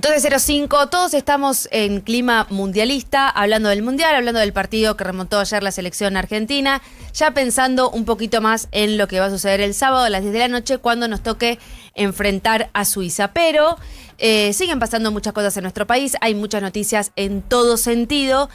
12:05, todos estamos en clima mundialista, hablando del mundial, hablando del partido que remontó ayer la selección argentina, ya pensando un poquito más en lo que va a suceder el sábado a las 10 de la noche cuando nos toque enfrentar a Suiza. Pero siguen pasando muchas cosas en nuestro país, hay muchas noticias en todo sentido.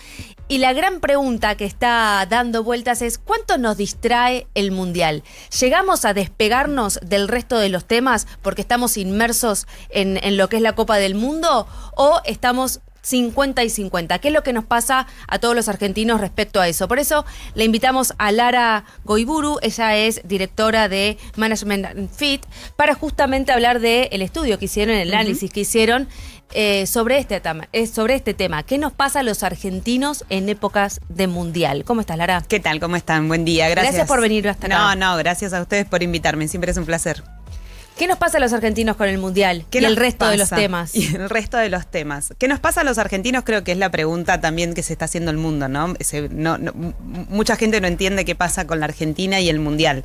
Y la gran pregunta que está dando vueltas es ¿cuánto nos distrae el mundial? ¿Llegamos a despegarnos del resto de los temas porque estamos inmersos en lo que es la Copa del Mundo? ¿O estamos 50 y 50? ¿Qué es lo que nos pasa a todos los argentinos respecto a eso? Por eso le invitamos a Lara Goiburu, ella es directora de Management Fit, para justamente hablar del estudio que hicieron, el análisis que hicieron sobre este tema. ¿Qué nos pasa a los argentinos en épocas de mundial? ¿Cómo estás, Lara? ¿Qué tal? ¿Cómo están? Buen día, gracias. Gracias por venir hasta acá. No, gracias a ustedes por invitarme, siempre es un placer. ¿Qué nos pasa a los argentinos con el mundial y el resto de los temas? Y el resto de los temas. ¿Qué nos pasa a los argentinos? Creo que es la pregunta también que se está haciendo el mundo, ¿no? Mucha gente no entiende qué pasa con la Argentina y el mundial.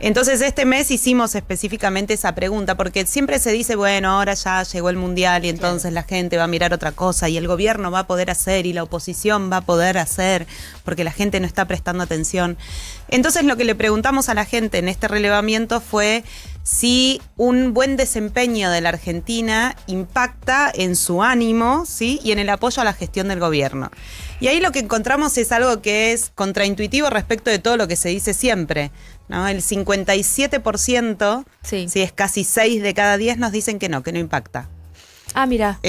Entonces este mes hicimos específicamente esa pregunta porque siempre se dice, bueno, ahora ya llegó el mundial y entonces la gente va a mirar otra cosa y el gobierno va a poder hacer y la oposición va a poder hacer porque la gente no está prestando atención. Entonces lo que le preguntamos a la gente en este relevamiento fue si un buen desempeño de la Argentina impacta en su ánimo, ¿sí? Y en el apoyo a la gestión del gobierno. Y ahí lo que encontramos es algo que es contraintuitivo respecto de todo lo que se dice siempre, ¿no? El 57%, sí, es casi 6 de cada 10 nos dicen que no impacta. Ah, mira.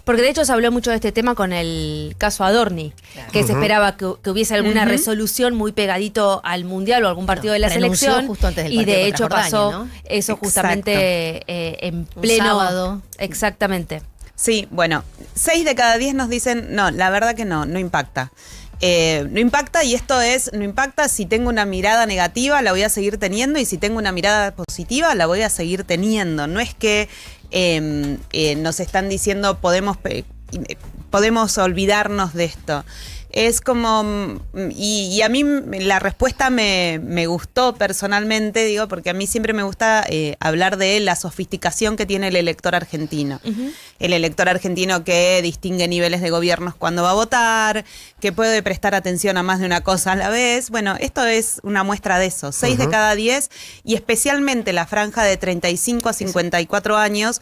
Porque de hecho se habló mucho de este tema con el caso Adorni, claro, que se esperaba que hubiese alguna resolución muy pegadito al mundial o algún partido de la selección. Justo antes del y de hecho Jordania, pasó, ¿no? Eso justamente en pleno. Un sábado. Exactamente. Sí, bueno, 6 de cada 10 nos dicen, no, la verdad que no impacta. No impacta, y esto es, no impacta si tengo una mirada negativa, la voy a seguir teniendo, y si tengo una mirada positiva, la voy a seguir teniendo. No es que nos están diciendo podemos olvidarnos de esto. Es como, y a mí la respuesta me gustó personalmente, digo, porque a mí siempre me gusta hablar de la sofisticación que tiene el elector argentino. El elector argentino que distingue niveles de gobiernos cuando va a votar, que puede prestar atención a más de una cosa a la vez. Bueno, esto es una muestra de eso. 6 de cada 10, y especialmente la franja de 35 a 54 años,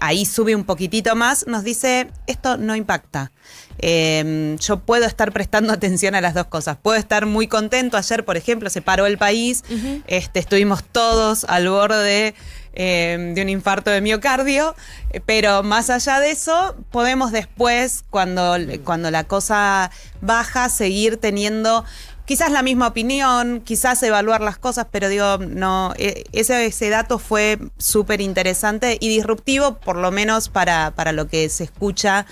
ahí sube un poquitito más, nos dice, esto no impacta. Yo puedo estar prestando atención a las dos cosas. Puedo estar muy contento. Ayer, por ejemplo, se paró el país. Estuvimos todos al borde de un infarto de miocardio. Pero más allá de eso, podemos después, cuando la cosa baja, seguir teniendo quizás la misma opinión, quizás evaluar las cosas, pero digo, no, ese dato fue súper interesante y disruptivo, por lo menos para lo que se escucha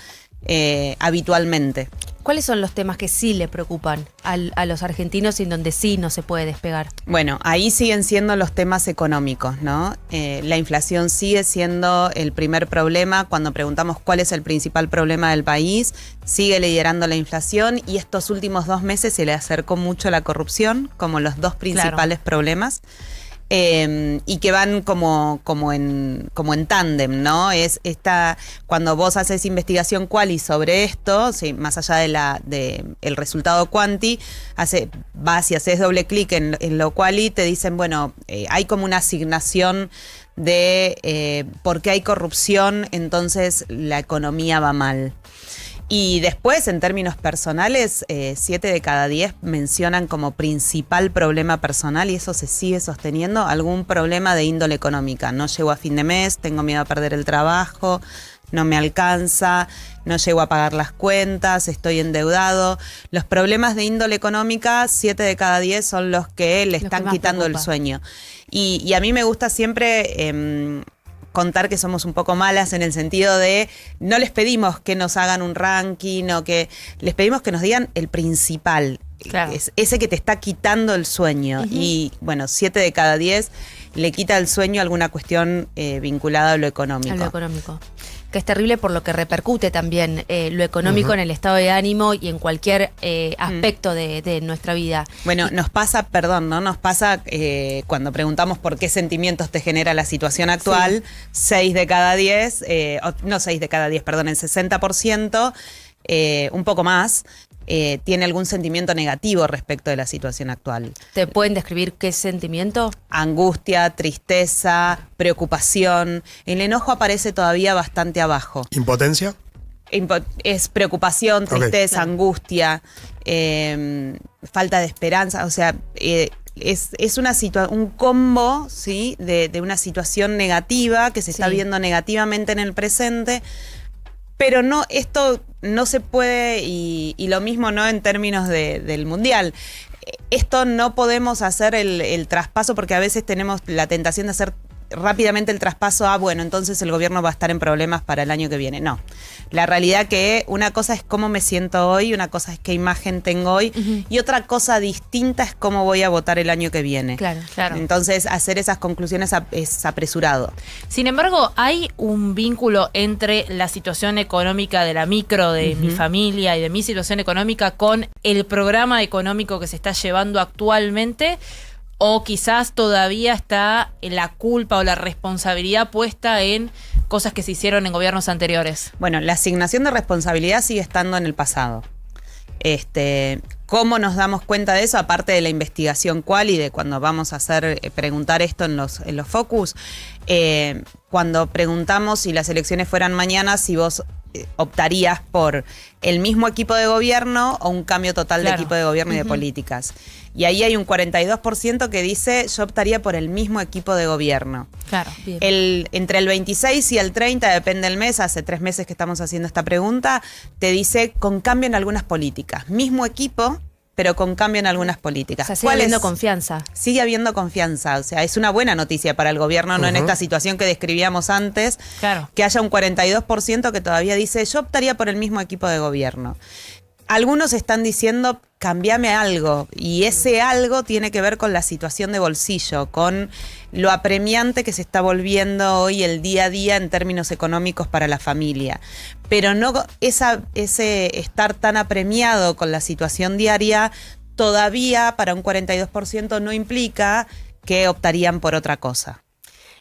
habitualmente. ¿Cuáles son los temas que sí le preocupan a los argentinos y en donde sí no se puede despegar? Bueno, ahí siguen siendo los temas económicos, ¿no? La inflación sigue siendo el primer problema. Cuando preguntamos cuál es el principal problema del país, sigue liderando la inflación, y estos últimos 2 meses se le acercó mucho la corrupción como los dos principales problemas. Y que van como en tándem, ¿no? Cuando vos haces investigación quali sobre esto, sí, más allá de el resultado quanti, vas y haces doble clic en lo quali, te dicen, bueno, hay como una asignación de por qué hay corrupción, entonces la economía va mal. Y después, en términos personales, 7 de cada 10 mencionan como principal problema personal, y eso se sigue sosteniendo, algún problema de índole económica. No llego a fin de mes, tengo miedo a perder el trabajo, no me alcanza, no llego a pagar las cuentas, estoy endeudado. Los problemas de índole económica, 7 de cada 10 son los que le están quitando el sueño. Y a mí me gusta siempre contar que somos un poco malas en el sentido de no les pedimos que nos hagan un ranking, o que les pedimos que nos digan el principal, claro, es ese que te está quitando el sueño. Y bueno, 7 de cada 10 le quita el sueño a alguna cuestión vinculada a lo económico. A lo económico. que es terrible por lo que repercute también lo económico en el estado de ánimo y en cualquier aspecto de nuestra vida. Bueno, nos pasa, perdón, ¿no? Nos pasa cuando preguntamos por qué sentimientos te genera la situación actual, 6 de cada 10, no 6 de cada 10, perdón, el 60%, un poco más, tiene algún sentimiento negativo respecto de la situación actual. ¿Te pueden describir qué sentimiento? Angustia, tristeza, preocupación. El enojo aparece todavía bastante abajo. ¿Impotencia? Es preocupación, tristeza, angustia, falta de esperanza. O sea, es un combo, ¿sí? de una situación negativa que se está viendo negativamente en el presente. Pero no, esto no se puede, y lo mismo no en términos del Mundial. Esto no podemos hacer el traspaso porque a veces tenemos la tentación de hacer rápidamente el traspaso a, bueno, entonces el gobierno va a estar en problemas para el año que viene. No. La realidad que una cosa es cómo me siento hoy, una cosa es qué imagen tengo hoy, y otra cosa distinta es cómo voy a votar el año que viene. Claro, claro. Entonces, hacer esas conclusiones es apresurado. Sin embargo, hay un vínculo entre la situación económica de la micro, de mi familia y de mi situación económica con el programa económico que se está llevando actualmente. ¿O quizás todavía está la culpa o la responsabilidad puesta en cosas que se hicieron en gobiernos anteriores? Bueno, la asignación de responsabilidad sigue estando en el pasado. ¿Cómo nos damos cuenta de eso? Aparte de la investigación y de cuando vamos a preguntar esto en los focus, cuando preguntamos si las elecciones fueran mañana, si vos optarías por el mismo equipo de gobierno o un cambio total de equipo de gobierno y de políticas. Y ahí hay un 42% que dice yo optaría por el mismo equipo de gobierno. Claro. Bien. Entre el 26 y el 30, depende del mes, hace 3 meses que estamos haciendo esta pregunta, te dice con cambio en algunas políticas. Mismo equipo, pero con cambio en algunas políticas. O sea, sigue habiendo confianza. Sigue habiendo confianza, o sea, es una buena noticia para el gobierno, no en esta situación que describíamos antes, que haya un 42% que todavía dice yo optaría por el mismo equipo de gobierno. Algunos están diciendo cambiame algo, y ese algo tiene que ver con la situación de bolsillo, con lo apremiante que se está volviendo hoy el día a día en términos económicos para la familia. Pero no ese estar tan apremiado con la situación diaria todavía para un 42% no implica que optarían por otra cosa.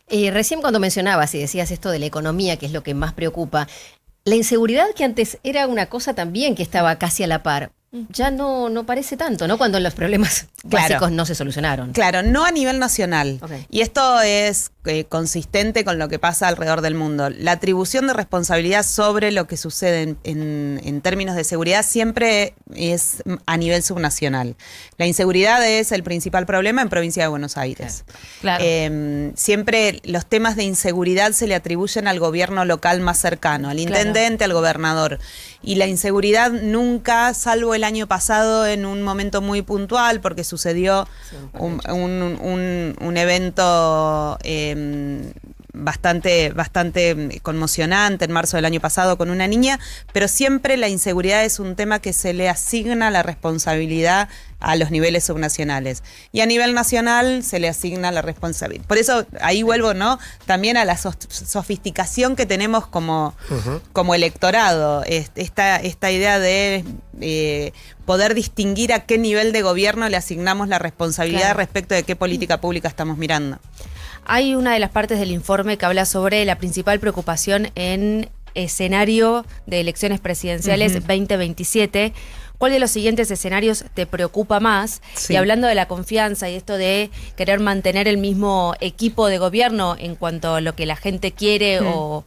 Recién cuando mencionabas y decías esto de la economía, que es lo que más preocupa, la inseguridad, que antes era una cosa también que estaba casi a la par, ya no parece tanto, ¿no? Cuando los problemas básicos no se solucionaron. Claro, no a nivel nacional. Okay. Y esto es consistente con lo que pasa alrededor del mundo. La atribución de responsabilidad sobre lo que sucede en términos de seguridad siempre es a nivel subnacional. La inseguridad es el principal problema en provincia de Buenos Aires. Claro. Siempre los temas de inseguridad se le atribuyen al gobierno local más cercano, al intendente, al gobernador. Y la inseguridad nunca, salvo el año pasado en un momento muy puntual, porque sucedió un evento bastante conmocionante en marzo del año pasado con una niña, pero siempre la inseguridad es un tema que se le asigna la responsabilidad a los niveles subnacionales. Y a nivel nacional se le asigna la responsabilidad. Por eso ahí vuelvo, ¿no? También a la sofisticación que tenemos como electorado. Esta idea de poder distinguir a qué nivel de gobierno le asignamos la responsabilidad respecto de qué política pública estamos mirando. Hay una de las partes del informe que habla sobre la principal preocupación en escenario de elecciones presidenciales 2027. ¿Cuál de los siguientes escenarios te preocupa más? Sí. Y hablando de la confianza y esto de querer mantener el mismo equipo de gobierno en cuanto a lo que la gente quiere o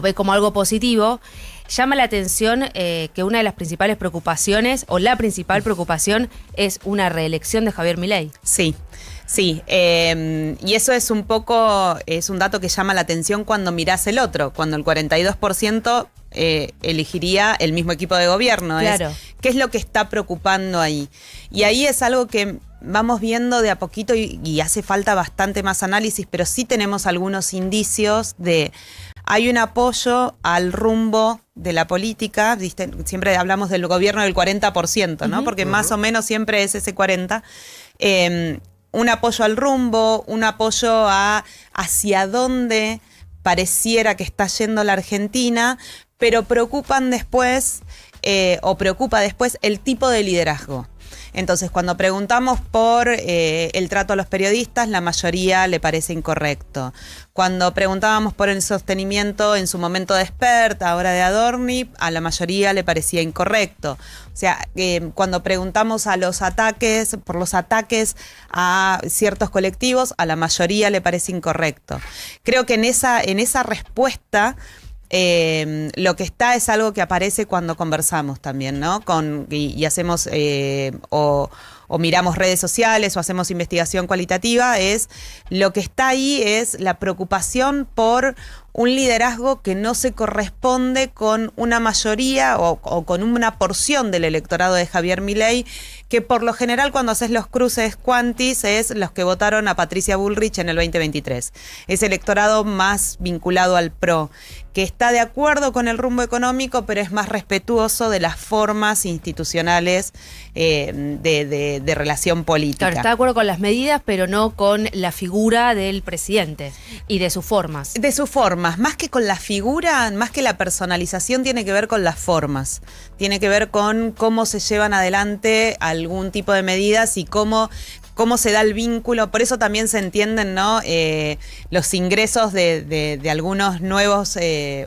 ve como algo positivo, llama la atención que una de las principales preocupaciones, o la principal preocupación, es una reelección de Javier Milei. Sí. Sí, y eso es un dato que llama la atención cuando mirás el otro, cuando el 42% elegiría el mismo equipo de gobierno. Claro. ¿Qué es lo que está preocupando ahí? Y ahí es algo que vamos viendo de a poquito y hace falta bastante más análisis, pero sí tenemos algunos indicios hay un apoyo al rumbo de la política, ¿viste? Siempre hablamos del gobierno del 40%, ¿no? Porque más o menos siempre es ese 40%. Un apoyo al rumbo, un apoyo hacia dónde pareciera que está yendo la Argentina, pero preocupa después el tipo de liderazgo. Entonces, cuando preguntamos por el trato a los periodistas, la mayoría le parece incorrecto. Cuando preguntábamos por el sostenimiento en su momento de Spert, ahora de Adorni, a la mayoría le parecía incorrecto. O sea, cuando preguntamos por los ataques a ciertos colectivos, a la mayoría le parece incorrecto. Creo que en esa respuesta lo que está es algo que aparece cuando conversamos también, ¿no? Y hacemos o miramos redes sociales o hacemos investigación cualitativa, lo que está ahí es la preocupación por un liderazgo que no se corresponde con una mayoría o con una porción del electorado de Javier Milei, que por lo general cuando haces los cruces cuantis es los que votaron a Patricia Bullrich en el 2023. Es electorado más vinculado al PRO, que está de acuerdo con el rumbo económico, pero es más respetuoso de las formas institucionales de relación política. Claro, está de acuerdo con las medidas, pero no con la figura del presidente y de sus formas. De sus formas, más que con la figura, más que la personalización, tiene que ver con las formas. Tiene que ver con cómo se llevan adelante algún tipo de medidas y cómo se da el vínculo. Por eso también se entienden, ¿no? Los ingresos de algunos nuevos,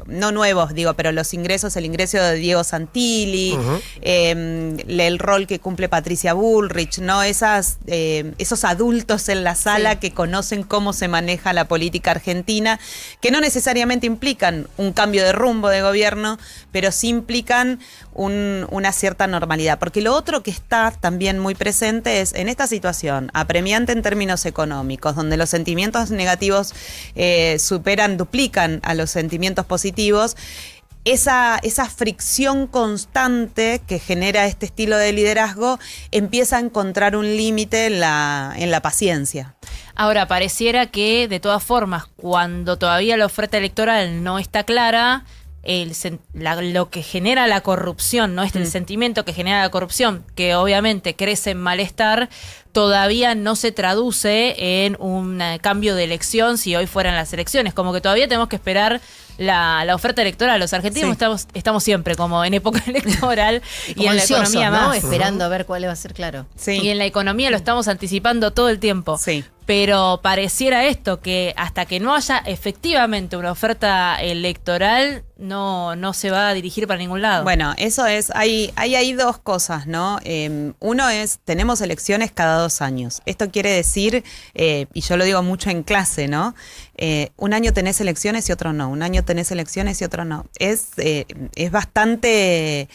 no nuevos, digo, pero el ingreso de Diego Santilli, el rol que cumple Patricia Bullrich, ¿no? Esos adultos en la sala que conocen cómo se maneja la política argentina, que no necesariamente implican un cambio de rumbo de gobierno, pero sí implican una cierta normalidad. Porque lo otro que está también muy presente es en esta situación apremiante en términos económicos, donde los sentimientos negativos duplican a los sentimientos positivos, esa fricción constante que genera este estilo de liderazgo empieza a encontrar un límite en la paciencia. Ahora, pareciera que, de todas formas, cuando todavía la oferta electoral no está clara, lo que genera la corrupción, ¿no? El sentimiento que genera la corrupción, que obviamente crece en malestar, todavía no se traduce en un cambio de elección si hoy fueran las elecciones. Como que todavía tenemos que esperar la oferta electoral. Los argentinos estamos siempre como en época electoral y en la economía ¿no? más. Esperando a ver cuál va a ser, claro. Sí. Y en la economía lo estamos anticipando todo el tiempo. Sí. Pero pareciera esto, que hasta que no haya efectivamente una oferta electoral, no se va a dirigir para ningún lado. Bueno, eso es, hay dos cosas, ¿no? Uno es, tenemos elecciones cada 2 años. Esto quiere decir, y yo lo digo mucho en clase, ¿no? Un año tenés elecciones y otro no. Un año tenés elecciones y otro no. Es bastante...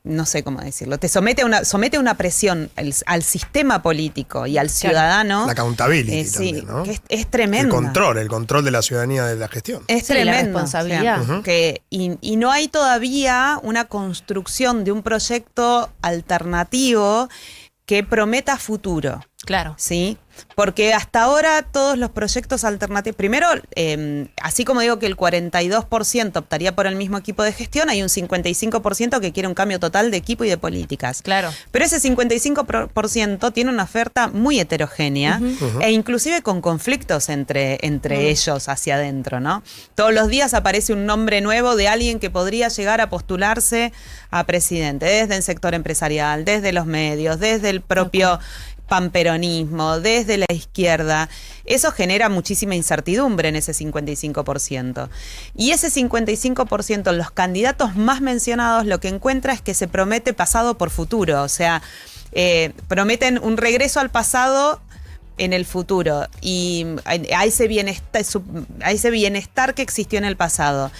no sé cómo decirlo, te somete a una presión al sistema político y al ciudadano. La accountability también, ¿no? Que es tremendo. El control de la ciudadanía de la gestión. Es tremendo. La responsabilidad. O sea, y no hay todavía una construcción de un proyecto alternativo que prometa futuro. Claro. ¿Sí? Porque hasta ahora todos los proyectos alternativos, primero, así como digo que el 42% optaría por el mismo equipo de gestión, hay un 55% que quiere un cambio total de equipo y de políticas. Claro. Pero ese 55% tiene una oferta muy heterogénea e inclusive con conflictos entre ellos hacia adentro, ¿no? Todos los días aparece un nombre nuevo de alguien que podría llegar a postularse a presidente, desde el sector empresarial, desde los medios, desde el propio panperonismo, desde la izquierda. Eso genera muchísima incertidumbre en ese 55%. Y ese 55%, los candidatos más mencionados, lo que encuentra es que se promete pasado por futuro. O sea, prometen un regreso al pasado en el futuro y a ese bienestar que existió en el pasado.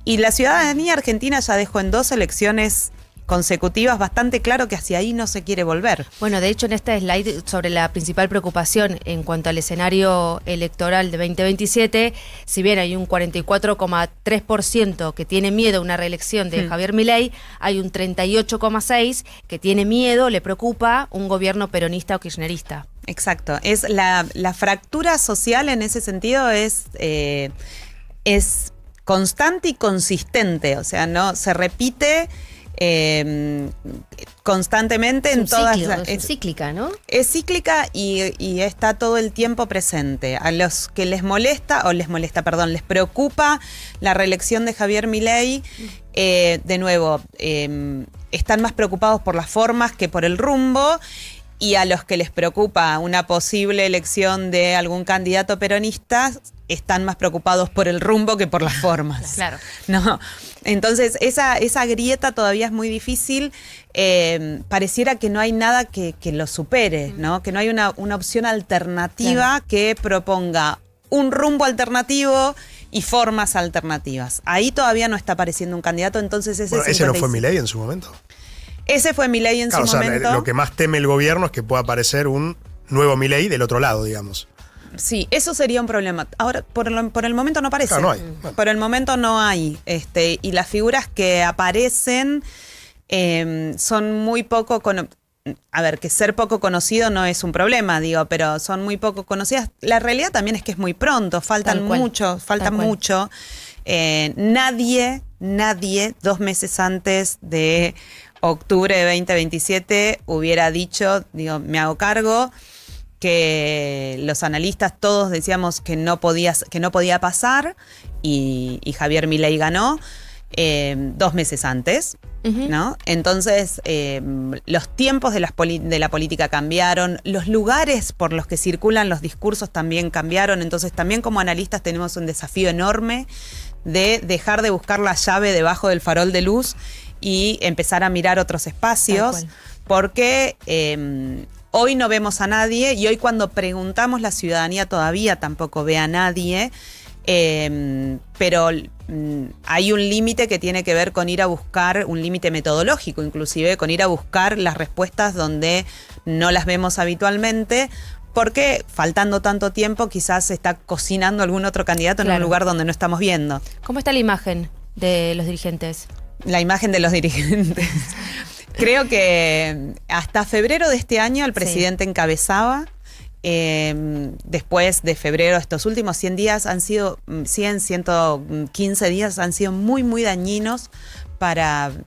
Y la ciudadanía argentina ya dejó en 2 elecciones consecutivas bastante claro que hacia ahí no se quiere volver. Bueno, de hecho en esta slide sobre la principal preocupación en cuanto al escenario electoral de 2027, si bien hay un 44,3% que tiene miedo a una reelección de Javier Milei, hay un 38,6% que tiene miedo, le preocupa un gobierno peronista o kirchnerista. Exacto, es la fractura social en ese sentido es constante y consistente, o sea, no se repite constantemente en todas las... Es cíclica, ¿no? Es cíclica y está todo el tiempo presente. A los que les preocupa la reelección de Javier Milei, de nuevo, están más preocupados por las formas que por el rumbo. Y a los que les preocupa una posible elección de algún candidato peronista, están más preocupados por el rumbo que por las formas. Claro. ¿No? Entonces, esa grieta todavía es muy difícil. Pareciera que no hay nada que lo supere, ¿no? Que no hay una opción alternativa que proponga un rumbo alternativo y formas alternativas. Ahí todavía no está apareciendo un candidato, entonces ese no fue Milei en su momento. Ese fue Milei en su momento. Lo que más teme el gobierno es que pueda aparecer un nuevo Milei del otro lado, digamos. Sí, eso sería un problema. Ahora, por el momento no aparece. Claro, no hay. Por el momento no hay. Y las figuras que aparecen son muy poco... A ver, que ser poco conocido no es un problema, digo, pero son muy poco conocidas. La realidad también es que es muy pronto, falta mucho. Nadie, 2 meses antes de octubre de 2027 hubiera dicho, digo, me hago cargo, que los analistas todos decíamos que no podía pasar y Javier Milei ganó 2 meses antes, ¿no? Entonces, los tiempos de la política cambiaron, los lugares por los que circulan los discursos también cambiaron, entonces también como analistas tenemos un desafío enorme de dejar de buscar la llave debajo del farol de luz y empezar a mirar otros espacios, porque hoy no vemos a nadie y hoy cuando preguntamos la ciudadanía todavía tampoco ve a nadie, pero hay un límite que tiene que ver con ir a buscar, un límite metodológico inclusive, con ir a buscar las respuestas donde no las vemos habitualmente, porque faltando tanto tiempo quizás se está cocinando algún otro candidato en un lugar donde no estamos viendo. ¿Cómo está la imagen de los dirigentes? La imagen de los dirigentes. Creo que hasta febrero de este año el presidente encabezaba. Después de febrero, estos últimos 100 días han sido, 115 días han sido muy, muy dañinos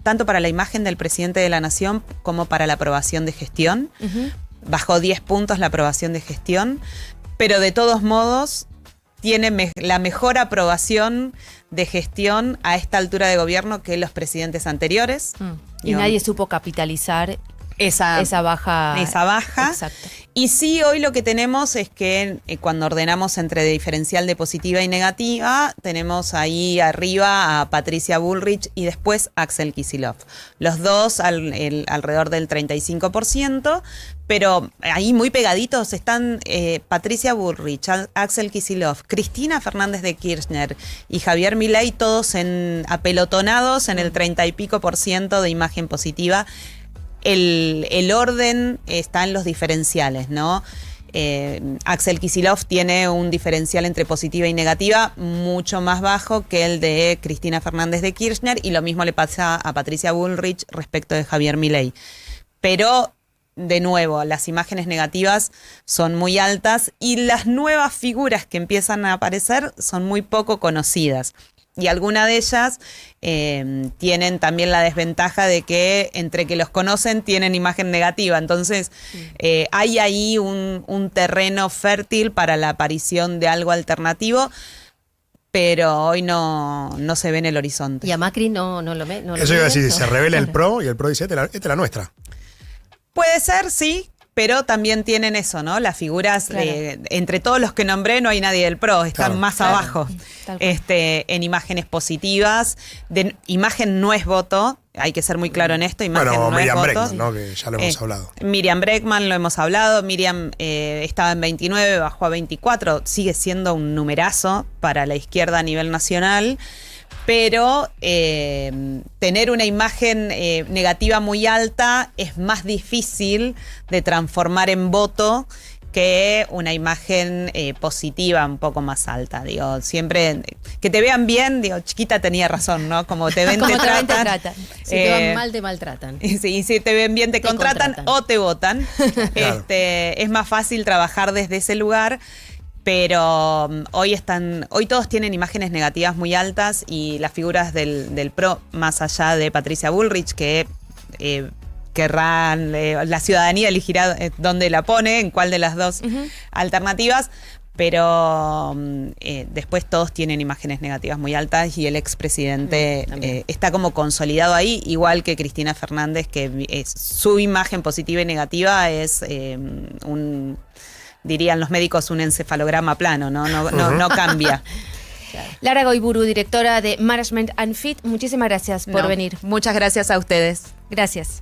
tanto para la imagen del presidente de la Nación como para la aprobación de gestión. Bajó 10 puntos la aprobación de gestión, pero de todos modos tiene la mejor aprobación de gestión a esta altura de gobierno que los presidentes anteriores. Y nadie supo capitalizar esa baja. Exacto. Y sí, hoy lo que tenemos es que cuando ordenamos entre diferencial de positiva y negativa, tenemos ahí arriba a Patricia Bullrich y después a Axel Kicillof. Los dos alrededor del 35%, pero ahí muy pegaditos están Patricia Bullrich, Axel Kicillof, Cristina Fernández de Kirchner y Javier Milei, todos apelotonados en el 30 y pico % de imagen positiva. El orden está en los diferenciales, ¿no? Axel Kicillof tiene un diferencial entre positiva y negativa mucho más bajo que el de Cristina Fernández de Kirchner y lo mismo le pasa a Patricia Bullrich respecto de Javier Milei. Pero, de nuevo, las imágenes negativas son muy altas y las nuevas figuras que empiezan a aparecer son muy poco conocidas. Y algunas de ellas tienen también la desventaja de que entre que los conocen tienen imagen negativa. Entonces hay ahí un terreno fértil para la aparición de algo alternativo, pero hoy no se ve en el horizonte. ¿Y a Macri no lo ve? Eso iba a decir, se revela el PRO y el PRO dice, esta es la nuestra. Puede ser, sí. Pero también tienen eso, ¿no? Las figuras, entre todos los que nombré, no hay nadie del PRO, están más abajo. En imágenes positivas. Imagen no es voto, hay que ser muy claro en esto. Imagen no Miriam es Bregman, voto. ¿no? Que ya lo hemos hablado. Miriam Bregman, lo hemos hablado. Miriam estaba en 29, bajó a 24. Sigue siendo un numerazo para la izquierda a nivel nacional. Pero tener una imagen negativa muy alta es más difícil de transformar en voto que una imagen positiva un poco más alta. Digo, siempre que te vean bien, digo, Chiquita tenía razón, ¿no? Como te ven, te tratan. Si te van mal, te maltratan. Sí, si te ven bien, te contratan o te votan. Claro. Es más fácil trabajar desde ese lugar. Pero hoy todos tienen imágenes negativas muy altas y las figuras del PRO, más allá de Patricia Bullrich, que querrán, la ciudadanía elegirá dónde la pone, en cuál de las dos alternativas, pero después todos tienen imágenes negativas muy altas y el expresidente está como consolidado ahí, igual que Cristina Fernández, que su imagen positiva y negativa es dirían los médicos, un encefalograma plano, no cambia. Lara Goiburu, directora de Management and Fit, muchísimas gracias por venir. Muchas gracias a ustedes. Gracias.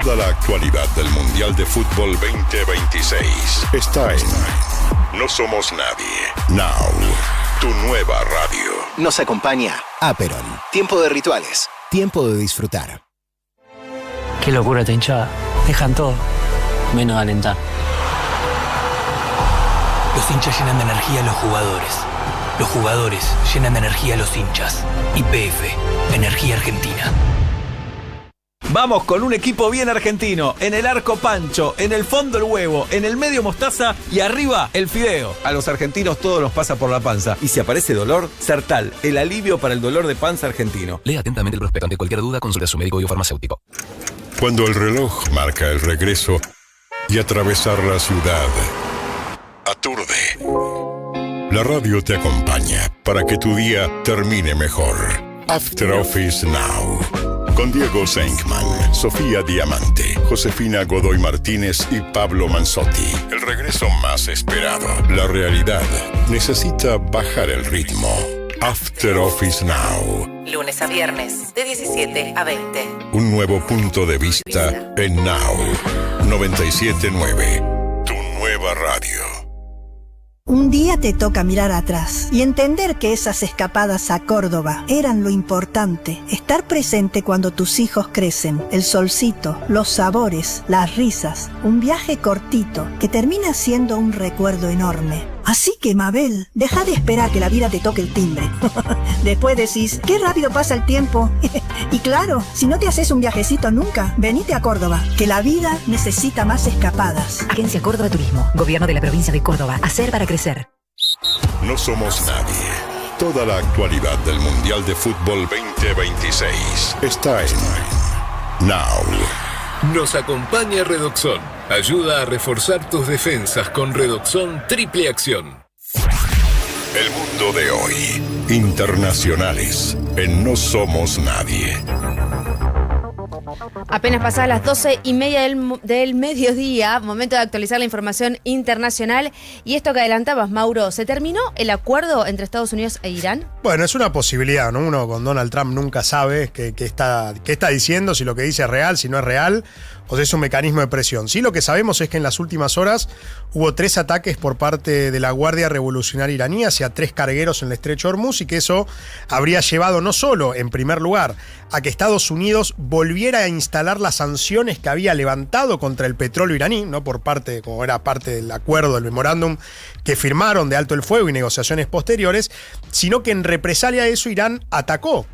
Toda la actualidad del Mundial de Fútbol 2026 está en No Somos Nadie. Now, tu nueva radio. Nos acompaña Aperol. Tiempo de rituales. Tiempo de disfrutar. Qué locura esta hinchada. Dejan todo, menos alentar. Los hinchas llenan de energía a los jugadores. Los jugadores llenan de energía a los hinchas. YPF, Energía Argentina. Vamos con un equipo bien argentino. En el arco Pancho, en el fondo el huevo, en el medio mostaza y arriba el fideo. A los argentinos todo nos pasa por la panza. Y si aparece dolor, Sertal, el alivio para el dolor de panza argentino. Lea atentamente el prospecto. Ante cualquier duda, consulte a su médico o farmacéutico. Cuando el reloj marca el regreso y atravesar la ciudad aturde, la radio te acompaña para que tu día termine mejor. After Office Now. Con Diego Senkman, Sofía Diamante, Josefina Godoy Martínez y Pablo Manzotti. El regreso más esperado. La realidad necesita bajar el ritmo. After Office Now. Lunes a viernes, de 17 a 20. Un nuevo punto de vista en Now. 97.9. Tu nueva radio. Un día te toca mirar atrás y entender que esas escapadas a Córdoba eran lo importante. Estar presente cuando tus hijos crecen, el solcito, los sabores, las risas. Un viaje cortito que termina siendo un recuerdo enorme. Así que, Mabel, deja de esperar que la vida te toque el timbre. Después decís, qué rápido pasa el tiempo. Y claro, si no te haces un viajecito nunca, venite a Córdoba, que la vida necesita más escapadas. Agencia Córdoba Turismo, Gobierno de la Provincia de Córdoba. Hacer para crecer. No somos nadie. Toda la actualidad del Mundial de Fútbol 2026 está en Now. Nos acompaña Redoxon. Ayuda a reforzar tus defensas con Redoxon Triple Acción. El mundo de hoy. Internacionales en No Somos Nadie. Apenas pasadas las 12:30 del mediodía, momento de actualizar la información internacional. Y esto que adelantabas, Mauro, ¿se terminó el acuerdo entre Estados Unidos e Irán? Bueno, es una posibilidad, ¿no? Uno con Donald Trump nunca sabe qué está diciendo, si lo que dice es real, si no es real, o si es un mecanismo de presión. Sí, lo que sabemos es que en las últimas horas hubo 3 ataques por parte de la Guardia Revolucionaria iraní hacia 3 cargueros en el Estrecho de Hormuz, y que eso habría llevado no solo, en primer lugar, a que Estados Unidos volviera a instalar las sanciones que había levantado contra el petróleo iraní, ¿no? Por parte, como era parte del acuerdo, del memorándum que firmaron de alto el fuego y negociaciones posteriores, sino que en represalia a eso Irán atacó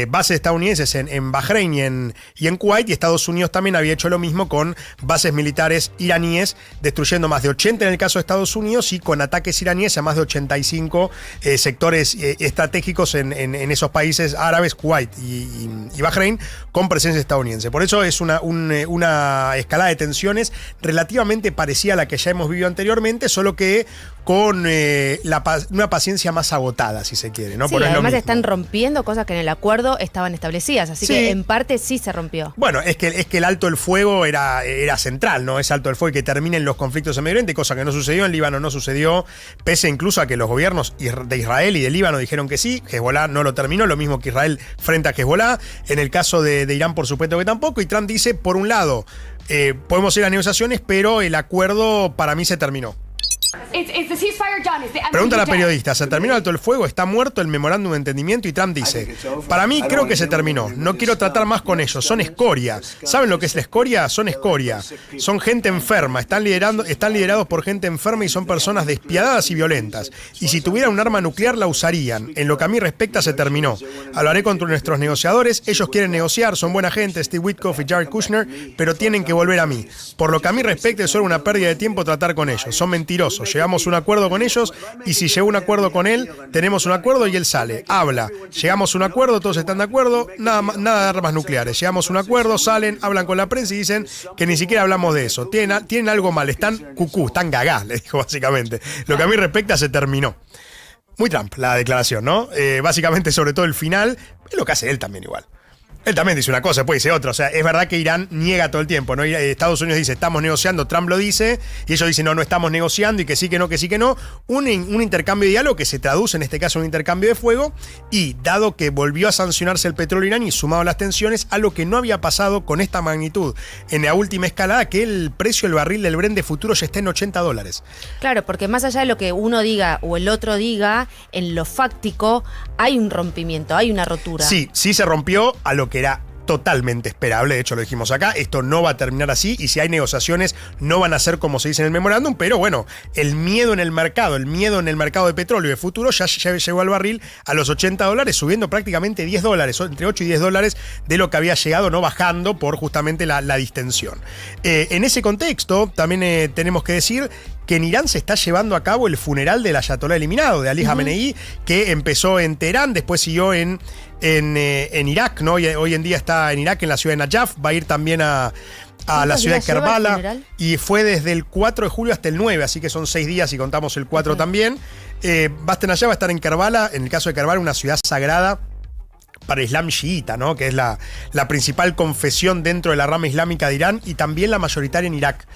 bases estadounidenses en Bahrein y en Kuwait, y Estados Unidos también había hecho lo mismo con bases militares iraníes, destruyendo más de 80 en el caso de Estados Unidos y con ataques iraníes a más de 85 sectores estratégicos en esos países árabes, Kuwait y Bahrein, con presencia estadounidense. Por eso es una escalada de tensiones relativamente parecida a la que ya hemos vivido anteriormente, solo que con una paciencia más agotada, si se quiere, ¿no? Sí, además están rompiendo cosas que en el acuerdo estaban establecidas, así que en parte sí se rompió. Bueno, es que el alto el fuego era central, ¿no? Es alto el fuego y que terminen los conflictos en Medio Oriente, cosa que no sucedió en Líbano, no sucedió, pese incluso a que los gobiernos de Israel y de Líbano dijeron que sí. Hezbolá no lo terminó, lo mismo que Israel frente a Hezbolá. En el caso de Irán, por supuesto que tampoco, y Trump dice, por un lado, podemos ir a negociaciones, pero el acuerdo para mí se terminó. Pregunta a la periodista, ¿se terminó alto el fuego? ¿Está muerto el memorándum de entendimiento? Y Trump dice, para mí creo que se terminó, no quiero tratar más con ellos, son escoria. ¿Saben lo que es la escoria? Son escoria, son gente enferma, están liderados por gente enferma y son personas despiadadas y violentas. Y si tuvieran un arma nuclear la usarían. En lo que a mí respecta se terminó. Hablaré con nuestros negociadores, ellos quieren negociar, son buena gente, Steve Witkoff y Jared Kushner, pero tienen que volver a mí. Por lo que a mí respecta es solo una pérdida de tiempo tratar con ellos, son mentirosos. Llegamos a un acuerdo con ellos y si llegó un acuerdo con él, tenemos un acuerdo y él sale, habla. Llegamos a un acuerdo, todos están de acuerdo, nada de armas nucleares. Llegamos a un acuerdo, salen, hablan con la prensa y dicen que ni siquiera hablamos de eso. Tienen algo mal, están cucú, están gagá, le dijo básicamente. Lo que a mí respecta se terminó. Muy Trump la declaración, ¿no? Básicamente, sobre todo el final, es lo que hace él también igual. Él también dice una cosa, después dice otra. O sea, es verdad que Irán niega todo el tiempo, ¿no? Estados Unidos dice, estamos negociando, Trump lo dice, y ellos dicen, no estamos negociando, y que sí, que no, que sí, que no. Un intercambio de diálogo que se traduce en este caso en un intercambio de fuego, y dado que volvió a sancionarse el petróleo iraní, sumado a las tensiones, algo que no había pasado con esta magnitud en la última escalada, que el precio del barril del Brent de futuro ya está en $80. Claro, porque más allá de lo que uno diga o el otro diga, en lo fáctico hay un rompimiento, hay una rotura. Sí se rompió a lo que era totalmente esperable, de hecho lo dijimos acá, esto no va a terminar así y si hay negociaciones no van a ser como se dice en el memorándum, pero bueno, el miedo en el mercado de petróleo de futuro ya llegó al barril a los $80, subiendo prácticamente $10, entre 8 y $10 de lo que había llegado, no bajando por justamente la distensión. En ese contexto también tenemos que decir que en Irán se está llevando a cabo el funeral del ayatolá eliminado, de Ali Jamenei, que empezó en Teherán, después siguió en Irak, ¿no? Hoy en día está en Irak, en la ciudad de Najaf, va a ir también a la ciudad de Kerbala, y fue desde el 4 de julio hasta el 9, así que son 6 días y contamos el 4 también. Va a estar allá, va a estar en Kerbala, en el caso de Kerbala, una ciudad sagrada para el Islam chiita, ¿no? Que es la principal confesión dentro de la rama islámica de Irán y también la mayoritaria en Irak.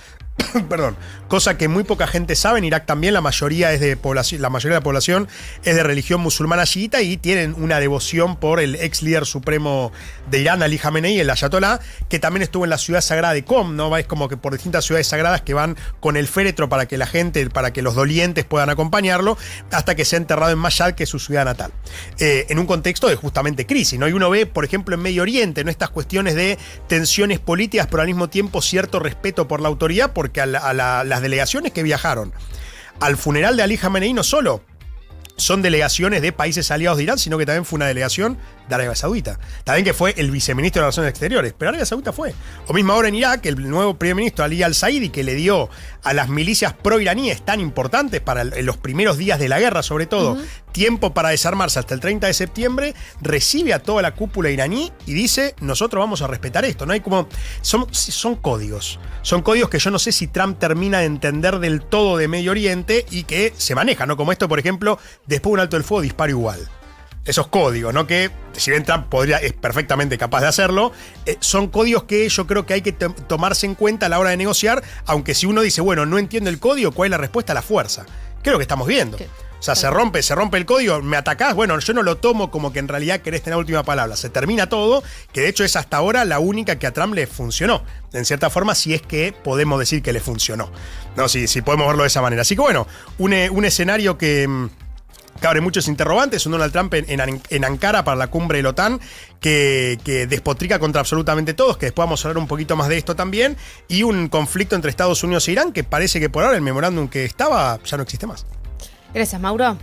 Perdón, cosa que muy poca gente sabe. En Irak también la mayoría de la población es de religión musulmana chiita y tienen una devoción por el ex líder supremo de Irán, Ali Jamenei, el ayatolá, que también estuvo en la ciudad sagrada de Qom, ¿no? Es como que por distintas ciudades sagradas que van con el féretro para que la gente, para que los dolientes puedan acompañarlo, hasta que sea enterrado en Mashhad, que es su ciudad natal. En un contexto de justamente crisis, ¿no? Y uno ve, por ejemplo, en Medio Oriente, ¿no? Estas cuestiones de tensiones políticas, pero al mismo tiempo cierto respeto por la autoridad, porque las delegaciones que viajaron al funeral de Ali Jamenei no solo son delegaciones de países aliados de Irán, sino que también fue una delegación de Arabia Saudita. También que fue el viceministro de Relaciones Exteriores, pero Arabia Saudita fue. O mismo ahora en Irak, el nuevo primer ministro Ali al-Saidi, que le dio a las milicias pro-iraníes tan importantes para los primeros días de la guerra, sobre todo, tiempo para desarmarse hasta el 30 de septiembre, recibe a toda la cúpula iraní y dice, nosotros vamos a respetar esto. No hay como... Son códigos. Son códigos que yo no sé si Trump termina de entender del todo de Medio Oriente y que se manejan, ¿no? Como esto, por ejemplo, después de un alto del fuego disparo igual. Esos códigos, ¿no? Que si bien Trump es perfectamente capaz de hacerlo, son códigos que yo creo que hay que tomarse en cuenta a la hora de negociar, aunque si uno dice, bueno, no entiendo el código, ¿cuál es la respuesta? La fuerza. ¿Qué es lo que estamos viendo? O sea, se rompe el código, me atacás, bueno, yo no lo tomo como que en realidad querés tener la última palabra. Se termina todo, que de hecho es hasta ahora la única que a Trump le funcionó. En cierta forma, si es que podemos decir que le funcionó. No, si podemos verlo de esa manera. Así que bueno, un escenario que abre muchos interrogantes. Un Donald Trump en Ankara para la cumbre de la OTAN que despotrica contra absolutamente todos, que después vamos a hablar un poquito más de esto también. Y un conflicto entre Estados Unidos e Irán que parece que por ahora el memorándum que estaba ya no existe más. Gracias, Mauro.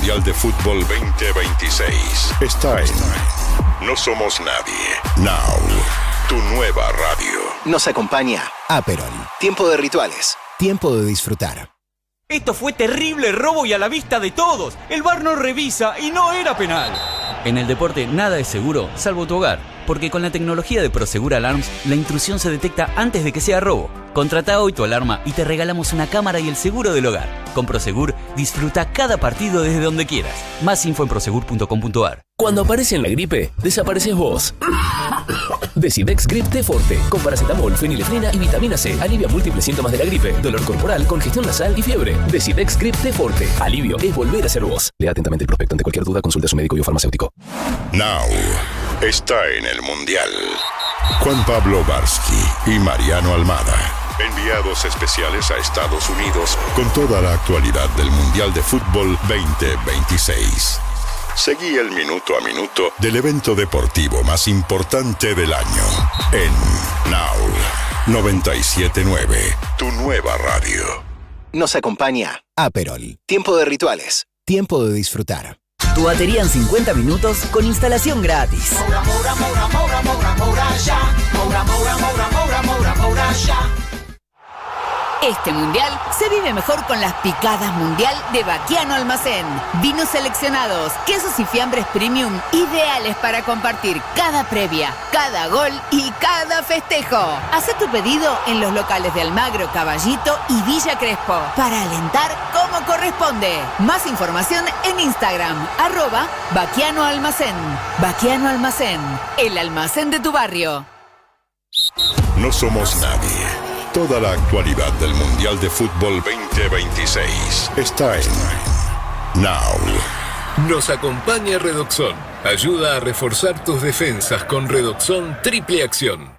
Mundial de Fútbol 2026 está en No Somos Nadie. Now, tu nueva radio. Nos acompaña Aperol. Tiempo de rituales. Tiempo de disfrutar. Esto fue terrible robo y a la vista de todos. El VAR no revisa y no era penal. En el deporte nada es seguro, salvo tu hogar. Porque con la tecnología de Prosegur Alarms, la intrusión se detecta antes de que sea robo. Contrata hoy tu alarma y te regalamos una cámara y el seguro del hogar. Con Prosegur, disfruta cada partido desde donde quieras. Más info en prosegur.com.ar. Cuando aparece en la gripe, desapareces vos. Decidex Grip T Forte, con paracetamol, fenilefrina y vitamina C. Alivia múltiples síntomas de la gripe, dolor corporal, congestión nasal y fiebre. Decidex Grip T Forte. Alivio es volver a ser vos. Lea atentamente el prospecto. Ante cualquier duda, consulta a su médico y o farmacéutico. Now está en el Mundial Juan Pablo Varsky y Mariano Almada. Enviados especiales a Estados Unidos con toda la actualidad del Mundial de Fútbol 2026. Seguí el minuto a minuto del evento deportivo más importante del año en Now 97.9, tu nueva radio. Nos acompaña Aperol. Tiempo de rituales. Tiempo de disfrutar. Tu batería en 50 minutos con instalación gratis. Este mundial se vive mejor con las picadas mundial de Baquiano Almacén. Vinos seleccionados, quesos y fiambres premium, ideales para compartir cada previa, cada gol y cada festejo. Haz tu pedido en los locales de Almagro, Caballito y Villa Crespo para alentar como corresponde. Más información en Instagram, @Baquiano Almacén. Baquiano Almacén, el almacén de tu barrio. No somos nadie. Toda la actualidad del Mundial de Fútbol 2026 está en Now. Nos acompaña Redoxon. Ayuda a reforzar tus defensas con Redoxon Triple Acción.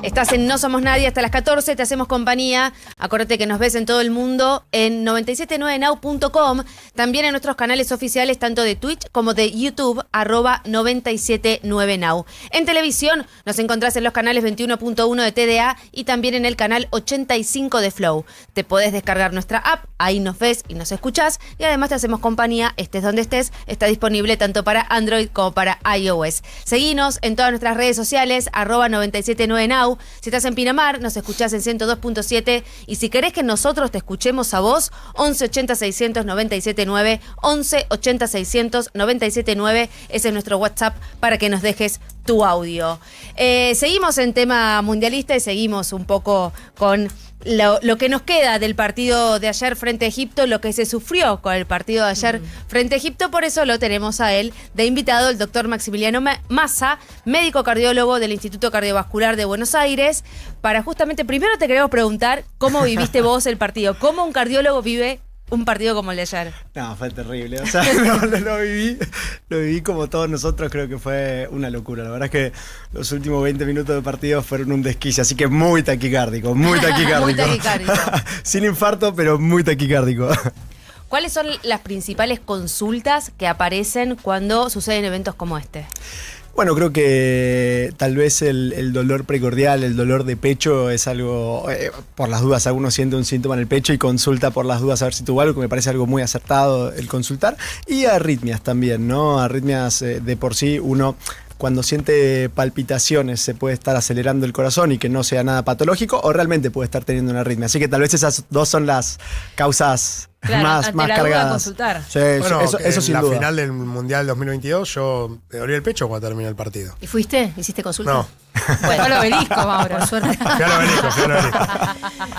Estás en No Somos Nadie hasta las 14, te hacemos compañía. Acuérdate que nos ves en todo el mundo en 979now.com. También en nuestros canales oficiales, tanto de Twitch como de YouTube, @979now. En televisión nos encontrás en los canales 21.1 de TDA y también en el canal 85 de Flow. Te podés descargar nuestra app, ahí nos ves y nos escuchás. Y además te hacemos compañía, estés donde estés. Está disponible tanto para Android como para iOS. Seguinos en todas nuestras redes sociales, @979now. Si estás en Pinamar, nos escuchás en 102.7 y si querés que nosotros te escuchemos a vos, 11 80 600 979, 11 80 600 979, ese es nuestro WhatsApp para que nos dejes tu audio. Seguimos en tema mundialista y seguimos un poco con lo que nos queda del partido de ayer frente a Egipto, lo que se sufrió con el partido de ayer frente a Egipto. Por eso lo tenemos a él de invitado, el doctor Maximiliano Massa, médico cardiólogo del Instituto Cardiovascular de Buenos Aires, para justamente, primero te queremos preguntar cómo viviste vos el partido, cómo un cardiólogo vive un partido como el de ayer. No, fue terrible. O sea, lo viví como todos nosotros, creo que fue una locura. La verdad es que los últimos 20 minutos de partido fueron un desquicio, así que muy taquicárdico, muy taquicárdico. Muy taquicárdico. Sin infarto, pero muy taquicárdico. ¿Cuáles son las principales consultas que aparecen cuando suceden eventos como este? Bueno, creo que tal vez el dolor precordial, el dolor de pecho es algo, por las dudas, alguno siente un síntoma en el pecho y consulta por las dudas a ver si tuvo algo, que me parece algo muy acertado el consultar. Y arritmias también, ¿no? Arritmias de por sí, uno cuando siente palpitaciones se puede estar acelerando el corazón y que no sea nada patológico, o realmente puede estar teniendo una arritmia. Así que tal vez esas dos son las causas más cargadas. Consultar. Sí, bueno, eso sin la duda. final del Mundial 2022 yo me dolí el pecho cuando terminé el partido. ¿Y fuiste? ¿Hiciste consulta? No. Bueno, al obelisco, Mauro. Fui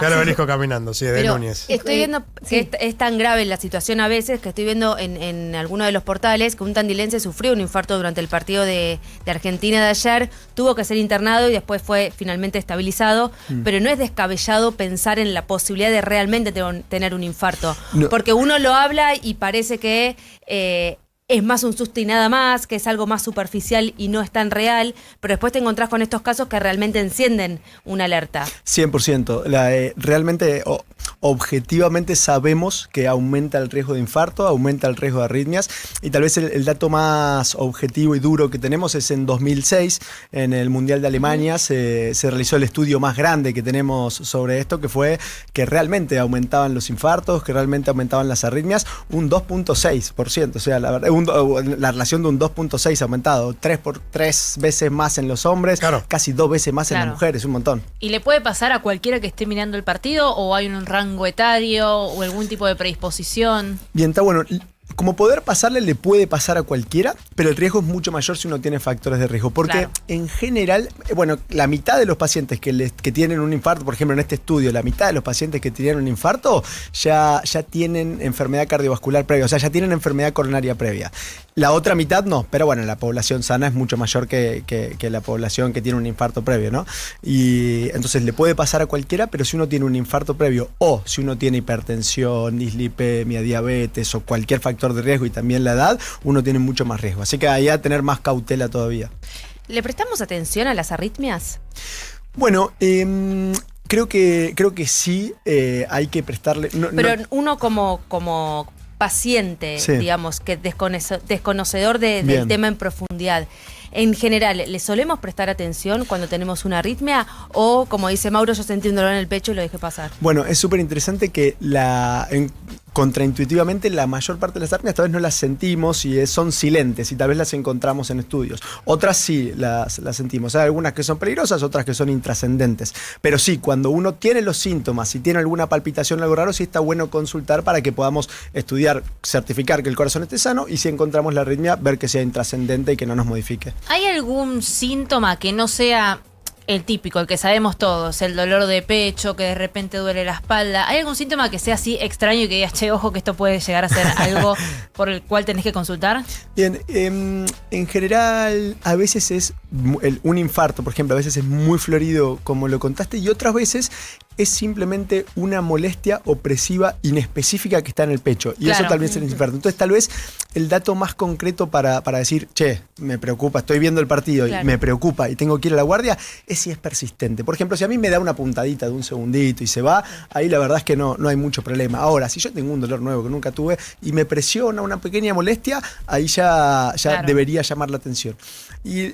al obelisco caminando, sí, de Núñez. Estoy viendo que es tan grave la situación a veces que estoy viendo en alguno de los portales que un tandilense sufrió un infarto durante el partido de Argentina de ayer, tuvo que ser internado y después fue finalmente estabilizado, pero no es descabellado pensar en la posibilidad de realmente tener un infarto, porque uno lo habla y parece que es más un susto y nada más, que es algo más superficial y no es tan real, pero después te encontrás con estos casos que realmente encienden una alerta. 100%. Realmente objetivamente sabemos que aumenta el riesgo de infarto, aumenta el riesgo de arritmias, y tal vez el dato más objetivo y duro que tenemos es en 2006, en el Mundial de Alemania, se realizó el estudio más grande que tenemos sobre esto, que fue que realmente aumentaban los infartos, que realmente aumentaban las arritmias, un 2.6%, o sea, la relación de un 2.6 aumentado, 3 veces más en los hombres, casi 2 veces más en las mujeres, un montón. ¿Y le puede pasar a cualquiera que esté mirando el partido o hay un rango etario o algún tipo de predisposición? Bien, está bueno. Como poder pasarle le puede pasar a cualquiera, pero el riesgo es mucho mayor si uno tiene factores de riesgo. Porque en general, bueno, la mitad de los pacientes que tienen un infarto, por ejemplo en este estudio, la mitad de los pacientes que tienen un infarto ya tienen enfermedad cardiovascular previa, o sea, ya tienen enfermedad coronaria previa. La otra mitad no, pero bueno, la población sana es mucho mayor que la población que tiene un infarto previo, ¿no? Y entonces le puede pasar a cualquiera, pero si uno tiene un infarto previo o si uno tiene hipertensión, dislipemia, diabetes o cualquier factor de riesgo y también la edad, uno tiene mucho más riesgo. Así que ahí hay que tener más cautela todavía. ¿Le prestamos atención a las arritmias? Bueno, creo que sí, hay que prestarle... Pero uno como paciente, digamos, que desconocedor del tema en profundidad, en general, ¿le solemos prestar atención cuando tenemos una arritmia? O, como dice Mauro, yo sentí un dolor en el pecho y lo dejé pasar. Bueno, es súper interesante que contraintuitivamente la mayor parte de las arritmias tal vez no las sentimos y son silentes y tal vez las encontramos en estudios. Otras sí las sentimos. Hay algunas que son peligrosas, otras que son intrascendentes. Pero sí, cuando uno tiene los síntomas y tiene alguna palpitación, algo raro, sí está bueno consultar para que podamos estudiar, certificar que el corazón esté sano y si encontramos la arritmia, ver que sea intrascendente y que no nos modifique. ¿Hay algún síntoma que no sea el típico, el que sabemos todos, el dolor de pecho, que de repente duele la espalda? ¿Hay algún síntoma que sea así extraño y que digas, che, ojo que esto puede llegar a ser algo por el cual tenés que consultar? Bien, en general a veces es un infarto, por ejemplo, a veces es muy florido como lo contaste y otras veces es simplemente una molestia opresiva inespecífica que está en el pecho. Y eso tal vez es el infarto. Entonces tal vez el dato más concreto para decir, che, me preocupa, estoy viendo el partido y me preocupa y tengo que ir a la guardia, es si es persistente. Por ejemplo, si a mí me da una puntadita de un segundito y se va, ahí la verdad es que no hay mucho problema. Ahora, si yo tengo un dolor nuevo que nunca tuve y me presiona una pequeña molestia, ahí ya debería llamar la atención. Y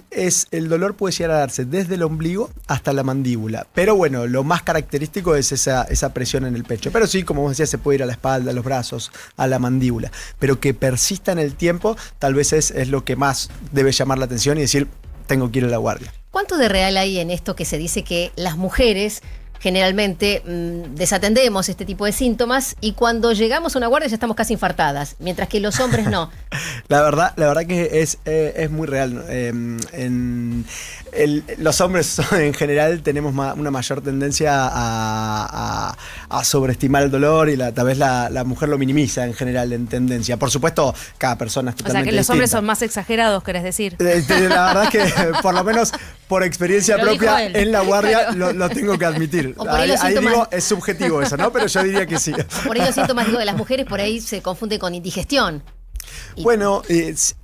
el dolor puede llegar a darse desde el ombligo hasta la mandíbula. Pero bueno, lo más característico es esa presión en el pecho. Pero sí, como vos decías, se puede ir a la espalda, a los brazos, a la mandíbula. Pero que persista en el tiempo, tal vez es lo que más debe llamar la atención y decir, tengo que ir a la guardia. ¿Cuánto de real hay en esto que se dice que las mujeres generalmente desatendemos este tipo de síntomas y cuando llegamos a una guardia ya estamos casi infartadas, mientras que los hombres no? La verdad que es muy real. Los hombres en general tenemos una mayor tendencia a sobreestimar el dolor y tal vez la mujer lo minimiza en general en tendencia. Por supuesto, cada persona es totalmente distinta. O sea, que los hombres son más exagerados, querés decir. La verdad es que, por lo menos por experiencia propia, en la guardia lo tengo que admitir. Ahí digo, es subjetivo eso, ¿no? Pero yo diría que sí. Por ahí los síntomas de las mujeres por ahí se confunden con indigestión. Bueno,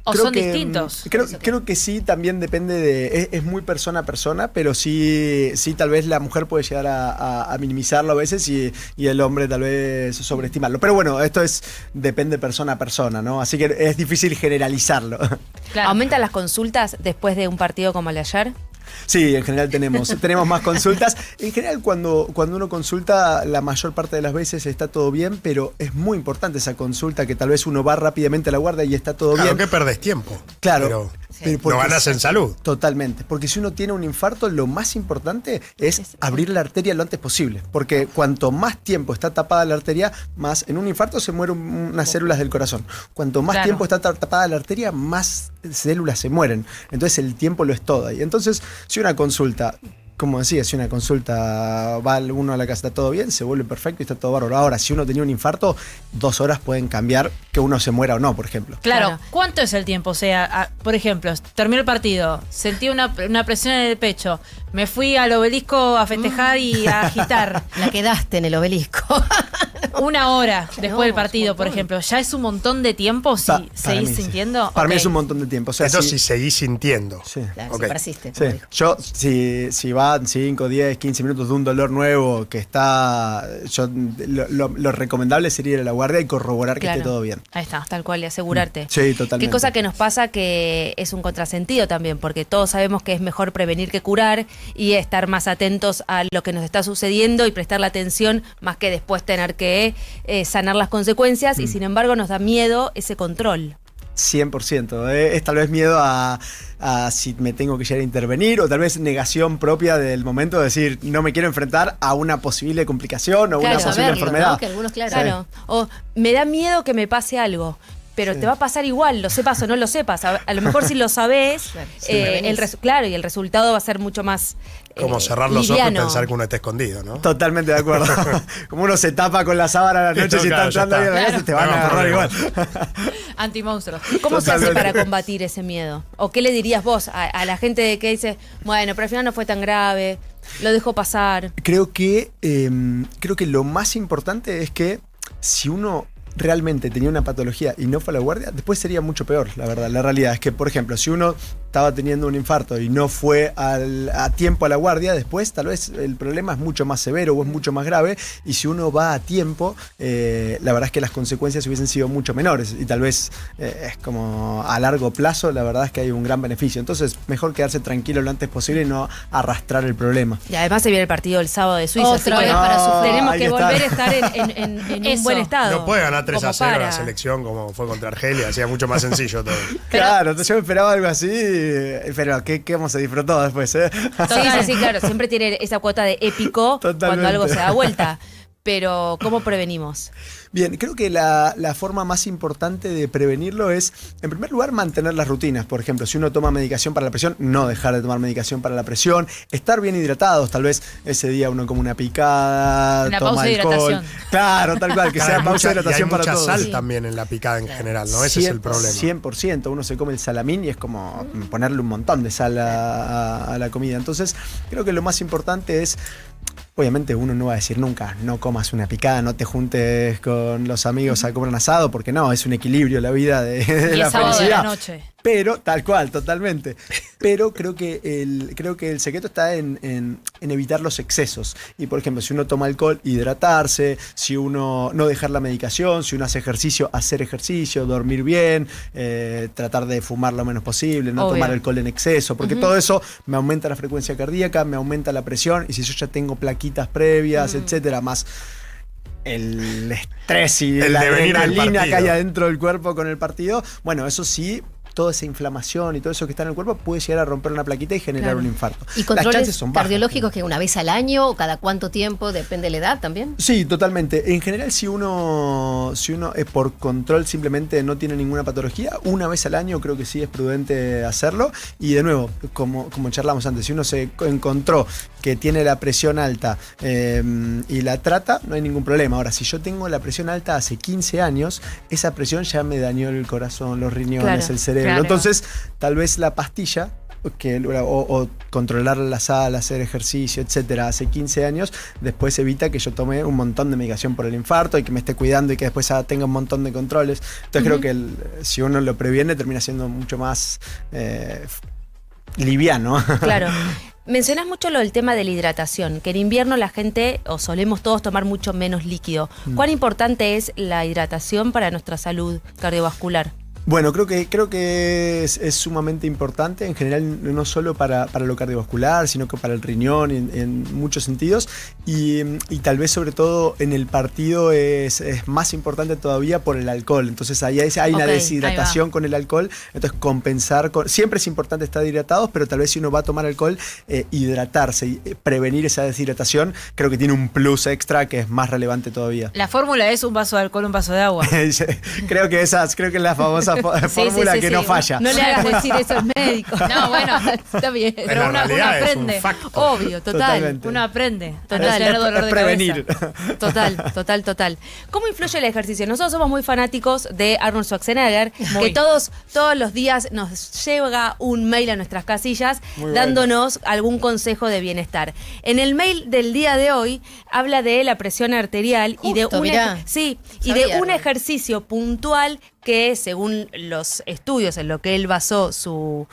¿O son distintos? Creo que sí, también depende es muy persona a persona, pero sí tal vez la mujer puede llegar a minimizarlo a veces y el hombre tal vez sobreestimarlo. Pero bueno, esto depende persona a persona, ¿no? Así que es difícil generalizarlo. Claro. ¿Aumentan las consultas después de un partido como el de ayer? Sí, en general tenemos más consultas. En general cuando uno consulta, la mayor parte de las veces está todo bien, pero es muy importante esa consulta, que tal vez uno va rápidamente a la guardia y está todo bien. Claro que perdés tiempo. Claro. Pero no ganas en salud. Totalmente. Porque si uno tiene un infarto, lo más importante es abrir la arteria lo antes posible. Porque cuanto más tiempo está tapada la arteria, más en un infarto se mueren unas células del corazón. Cuanto más tiempo está tapada la arteria, más células se mueren. Entonces el tiempo lo es todo. Y entonces, si una consulta, como decía, si una consulta va uno a la casa, está todo bien, se vuelve perfecto y está todo bárbaro. Ahora, si uno tenía un infarto, 2 horas pueden cambiar que uno se muera o no, por ejemplo. Claro. ¿Cuánto es el tiempo? O sea, por ejemplo, terminó el partido, sentí una presión en el pecho, me fui al obelisco a festejar y a agitar. La quedaste en el obelisco. 1 hora después del partido, por ejemplo. ¿Ya es un montón de tiempo si seguís sintiendo? Para mí es un montón de tiempo. O sea, eso si seguís sintiendo. Sí. Claro, okay. persiste. Sí. Yo, si va van 5, 10, 15 minutos de un dolor nuevo que está... Lo recomendable sería ir a la guardia y corroborar que esté todo bien. Ahí está, tal cual, y asegurarte. Sí, totalmente. Qué cosa que nos pasa que es un contrasentido también, porque todos sabemos que es mejor prevenir que curar y estar más atentos a lo que nos está sucediendo y prestarle atención más que después tener que sanar las consecuencias y sin embargo nos da miedo ese control. 100%. Es tal vez miedo a si me tengo que llegar a intervenir o tal vez negación propia del momento de decir no me quiero enfrentar a una posible complicación o una posible enfermedad. ¿no? Que algunos, claro. O me da miedo que me pase algo. Pero te va a pasar igual, lo sepas o no lo sepas. A lo mejor si lo sabés, claro, y el resultado va a ser mucho más como cerrar los ojos y liviano. pensar que uno está escondido, ¿no? Totalmente de acuerdo. Como uno se tapa con la sábana a la noche si está entrando ahí en la casa, te van a agarrar igual. Antimonstruos. ¿Cómo se hace para combatir ese miedo? ¿O qué le dirías vos a la gente que dice, bueno, pero al final no fue tan grave, lo dejo pasar? Creo que lo más importante es que si uno realmente tenía una patología y no fue a la guardia, después sería mucho peor, la verdad. La realidad es que, por ejemplo, si uno estaba teniendo un infarto y no fue a tiempo a la guardia, después tal vez el problema es mucho más severo o es mucho más grave, y si uno va a tiempo, la verdad es que las consecuencias hubiesen sido mucho menores y tal vez es como a largo plazo, la verdad es que hay un gran beneficio. Entonces, mejor quedarse tranquilo lo antes posible y no arrastrar el problema. Y además se viene el partido del sábado de Suiza, Otra vez para sufrir. Tenemos que volver a estar en un buen estado. No puede ganar 3-0 la selección como fue contra Argelia, hacía mucho más sencillo todo. Claro, yo me esperaba algo así, pero ¿qué hemos disfrutado después? Sí, claro, siempre tiene esa cuota de épico cuando algo se da vuelta. Pero, ¿cómo prevenimos? Bien, creo que la forma más importante de prevenirlo es, en primer lugar, mantener las rutinas. Por ejemplo, si uno toma medicación para la presión, no dejar de tomar medicación para la presión, estar bien hidratados, tal vez ese día uno come una picada, una toma pausa de alcohol. hidratación. Claro, tal cual, que sea pausa de hidratación para todos. Hay mucha sal también en la picada en general, ¿no? Ese es el problema. 100%, uno se come el salamín y es como ponerle un montón de sal a la comida. Entonces, creo que lo más importante es, obviamente uno no va a decir nunca, no comas una picada, no te juntes con los amigos a comer un asado, porque no, es un equilibrio la vida de la felicidad. De la noche. Pero, tal cual, totalmente. Pero creo que el secreto está en evitar los excesos. Y por ejemplo, si uno toma alcohol, hidratarse, si uno no dejar la medicación, si uno hace ejercicio, hacer ejercicio, dormir bien, tratar de fumar lo menos posible, no tomar alcohol en exceso, porque todo eso me aumenta la frecuencia cardíaca, me aumenta la presión, y si yo ya tengo plaquitas previas, etcétera, más el estrés y la adrenalina que hay adentro del cuerpo con el partido, bueno, eso sí, toda esa inflamación y todo eso que está en el cuerpo puede llegar a romper una plaquita y generar un infarto. ¿Y controles cardiológicos que una vez al año o cada cuánto tiempo, depende de la edad también? Sí, totalmente. En general, si uno por control simplemente no tiene ninguna patología, una vez al año creo que sí es prudente hacerlo. Y de nuevo, como charlamos antes, si uno se encontró que tiene la presión alta y la trata, no hay ningún problema. Ahora, si yo tengo la presión alta hace 15 años, esa presión ya me dañó el corazón, los riñones, el cerebro. Claro. Entonces, tal vez la pastilla o controlar la sal, hacer ejercicio, etcétera, hace 15 años, después evita que yo tome un montón de medicación por el infarto y que me esté cuidando y que después tenga un montón de controles. Entonces creo que si uno lo previene termina siendo mucho más liviano. Claro. Mencionás mucho lo del tema de la hidratación, que en invierno la gente, o solemos todos tomar mucho menos líquido. ¿Cuán importante es la hidratación para nuestra salud cardiovascular? Bueno, creo que es sumamente importante en general, no solo para lo cardiovascular, sino que para el riñón en muchos sentidos, y tal vez sobre todo en el partido es más importante todavía por el alcohol. Entonces ahí hay una deshidratación con el alcohol, entonces compensar siempre es importante estar hidratados, pero tal vez si uno va a tomar alcohol, hidratarse y prevenir esa deshidratación, creo que tiene un plus extra que es más relevante todavía. La fórmula es un vaso de alcohol, un vaso de agua. creo que es la famosa fórmula que no falla. No le hagas decir eso al médico. No, bueno, está bien. Pero uno aprende. Obvio, total. Totalmente. Uno aprende. Es prevenir. Total. ¿Cómo influye el ejercicio? Nosotros somos muy fanáticos de Arnold Schwarzenegger, que todos los días nos llega un mail a nuestras casillas dándonos algún consejo de bienestar. En el mail del día de hoy habla de la presión arterial y de un ejercicio puntual que, según los estudios en lo que él basó su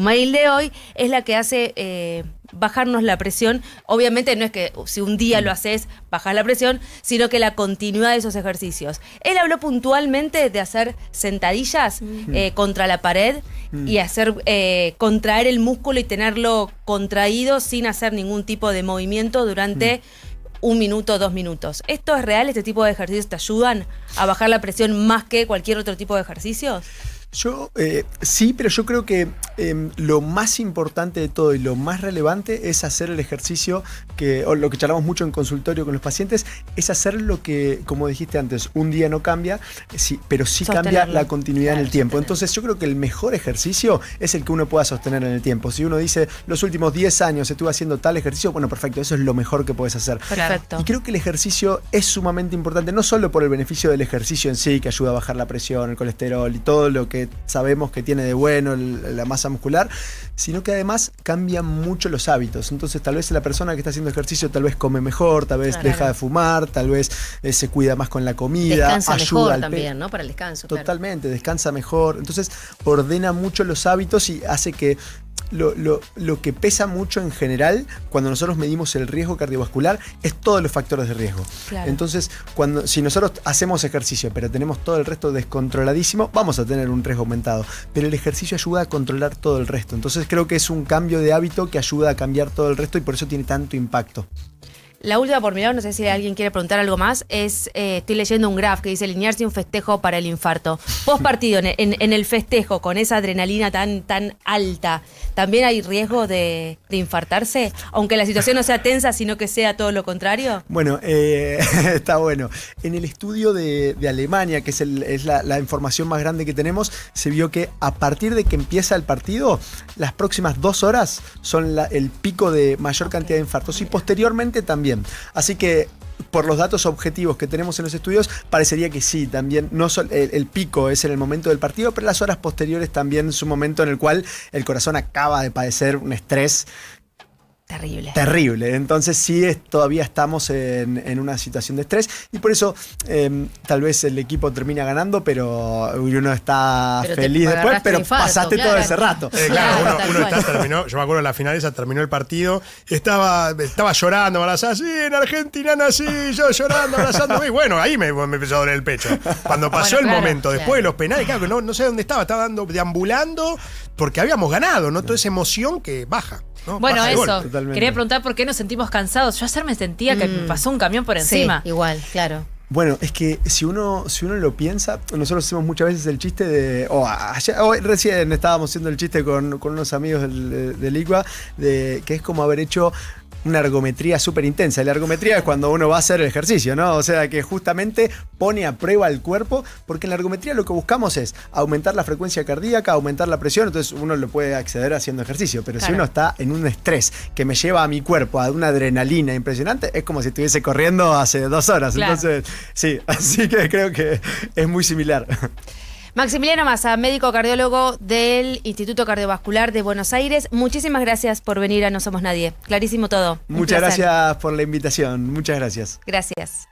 mail de hoy, es la que hace bajarnos la presión. Obviamente no es que si un día lo haces, bajas la presión, sino que la continuidad de esos ejercicios. Él habló puntualmente de hacer sentadillas contra la pared y hacer contraer el músculo y tenerlo contraído sin hacer ningún tipo de movimiento durante 1 minuto, 2 minutos. ¿Esto es real? ¿Este tipo de ejercicios te ayudan a bajar la presión más que cualquier otro tipo de ejercicios? Yo sí, pero yo creo que lo más importante de todo y lo más relevante es hacer el ejercicio o lo que charlamos mucho en consultorio con los pacientes, es hacer lo que, como dijiste antes, un día no cambia, sí, pero sí cambia la continuidad en el tiempo. Entonces yo creo que el mejor ejercicio es el que uno pueda sostener en el tiempo. Si uno dice, los últimos 10 años estuve haciendo tal ejercicio, bueno, perfecto, eso es lo mejor que puedes hacer. Perfecto. Y creo que el ejercicio es sumamente importante, no solo por el beneficio del ejercicio en sí, que ayuda a bajar la presión, el colesterol y todo lo que sabemos que tiene de bueno la masa muscular, sino que además cambian mucho los hábitos. Entonces tal vez la persona que está haciendo ejercicio tal vez come mejor, tal vez deja de fumar, tal vez se cuida más con la comida, descansa ayuda mejor al también, ¿no? Para el descanso. Totalmente, descansa mejor. Entonces ordena mucho los hábitos y hace que lo que pesa mucho en general cuando nosotros medimos el riesgo cardiovascular es todos los factores de riesgo. Claro. Entonces, si nosotros hacemos ejercicio pero tenemos todo el resto descontroladísimo, vamos a tener un riesgo aumentado. Pero el ejercicio ayuda a controlar todo el resto. Entonces creo que es un cambio de hábito que ayuda a cambiar todo el resto y por eso tiene tanto impacto. La última por mi lado, no sé si alguien quiere preguntar algo más, es, estoy leyendo un graph que dice alinearse un festejo para el infarto. Post partido, en el festejo, con esa adrenalina tan alta, ¿también hay riesgo de infartarse? Aunque la situación no sea tensa, sino que sea todo lo contrario. Bueno, está bueno. En el estudio de Alemania, que es la información más grande que tenemos, se vio que a partir de que empieza el partido, las próximas 2 horas son el pico de mayor cantidad de infartos y posteriormente también. Así que por los datos objetivos que tenemos en los estudios, parecería que sí, también no el pico es en el momento del partido, pero las horas posteriores también es un momento en el cual el corazón acaba de padecer un estrés terrible. Entonces sí, todavía estamos en una situación de estrés y por eso tal vez el equipo termina ganando, pero uno está feliz después, pero infarto, pasaste todo ese rato. Terminó, yo me acuerdo de la final esa, terminó el partido, estaba llorando, abrazada, sí, en Argentina nací, yo llorando, abrazándome, y bueno, ahí me empezó a doler el pecho. Cuando pasó el momento, después de los penales, claro que no sé dónde estaba deambulando, porque habíamos ganado, ¿no? Toda esa emoción que baja. No, bueno, eso. Quería preguntar por qué nos sentimos cansados. Yo ayer me sentía que me pasó un camión por encima. Sí, igual, claro. Bueno, es que si uno lo piensa, nosotros hacemos muchas veces el chiste de... Hoy recién estábamos haciendo el chiste con unos amigos del ICUA, que es como haber hecho una ergometría súper intensa. La ergometría es cuando uno va a hacer el ejercicio, ¿no? O sea, que justamente pone a prueba el cuerpo, porque en la ergometría lo que buscamos es aumentar la frecuencia cardíaca, aumentar la presión, entonces uno lo puede acceder haciendo ejercicio, pero si uno está en un estrés que me lleva a mi cuerpo a una adrenalina impresionante, es como si estuviese corriendo hace 2 horas. Claro. Entonces, sí, así que creo que es muy similar. Maximiliano Massa, médico cardiólogo del Instituto Cardiovascular de Buenos Aires. Muchísimas gracias por venir a No Somos Nadie. Clarísimo todo. Muchas gracias por la invitación. Muchas gracias. Gracias.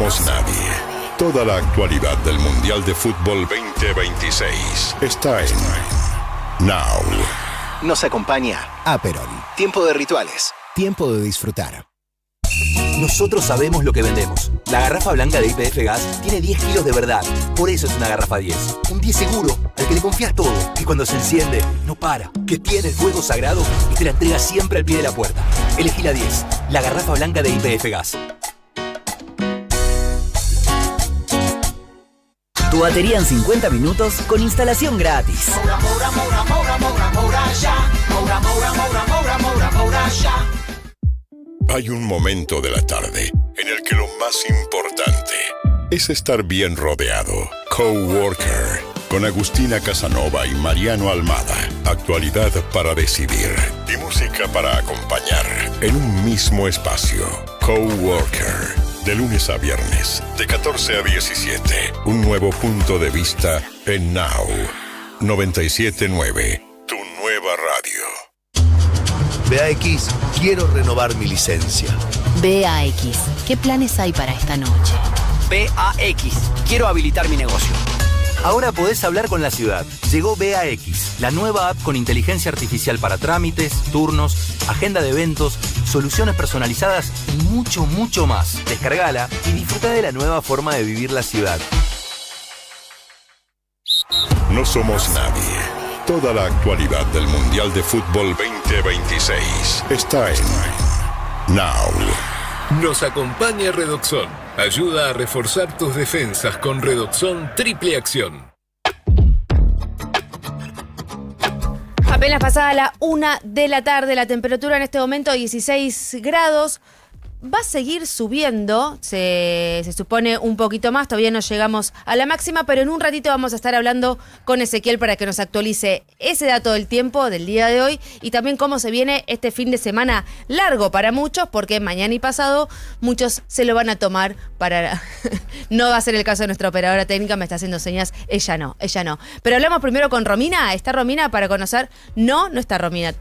somos nadie. Toda la actualidad del Mundial de Fútbol 2026 está en Now. Nos acompaña Aperol. Tiempo de rituales. Tiempo de disfrutar. Nosotros sabemos lo que vendemos. La garrafa blanca de YPF Gas tiene 10 kilos de verdad. Por eso es una garrafa 10. Un 10 seguro, al que le confías todo. Que cuando se enciende, no para. Que tiene el fuego sagrado y te la entrega siempre al pie de la puerta. Elegí la 10. La garrafa blanca de YPF Gas. Tu batería en 50 minutos con instalación gratis. Hay un momento de la tarde en el que lo más importante es estar bien rodeado. Coworker, con Agustina Casanova y Mariano Almada. Actualidad para decidir y música para acompañar en un mismo espacio. Coworker, de lunes a viernes, de 14 a 17. Un nuevo punto de vista en Now 97.9, tu nueva radio. BAX, quiero renovar mi licencia. BAX, ¿qué planes hay para esta noche? BAX, quiero habilitar mi negocio. Ahora podés hablar con la ciudad. Llegó BAX, la nueva app con inteligencia artificial para trámites, turnos, agenda de eventos, soluciones personalizadas y mucho, mucho más. Descargala y disfruta de la nueva forma de vivir la ciudad. No somos nadie. Toda la actualidad del Mundial de Fútbol 2026 está en Now. Nos acompaña Redoxon. Ayuda a reforzar tus defensas con Redoxon Triple Acción. Apenas pasada la 1 de la tarde, la temperatura en este momento 16 grados. Va a seguir subiendo, se supone un poquito más, todavía no llegamos a la máxima, pero en un ratito vamos a estar hablando con Ezequiel para que nos actualice ese dato del tiempo del día de hoy y también cómo se viene este fin de semana largo para muchos, porque mañana y pasado muchos se lo van a tomar para... No va a ser el caso de nuestra operadora técnica, me está haciendo señas, ella no. Pero hablamos primero con Romina, ¿está Romina para conocer? No está Romina.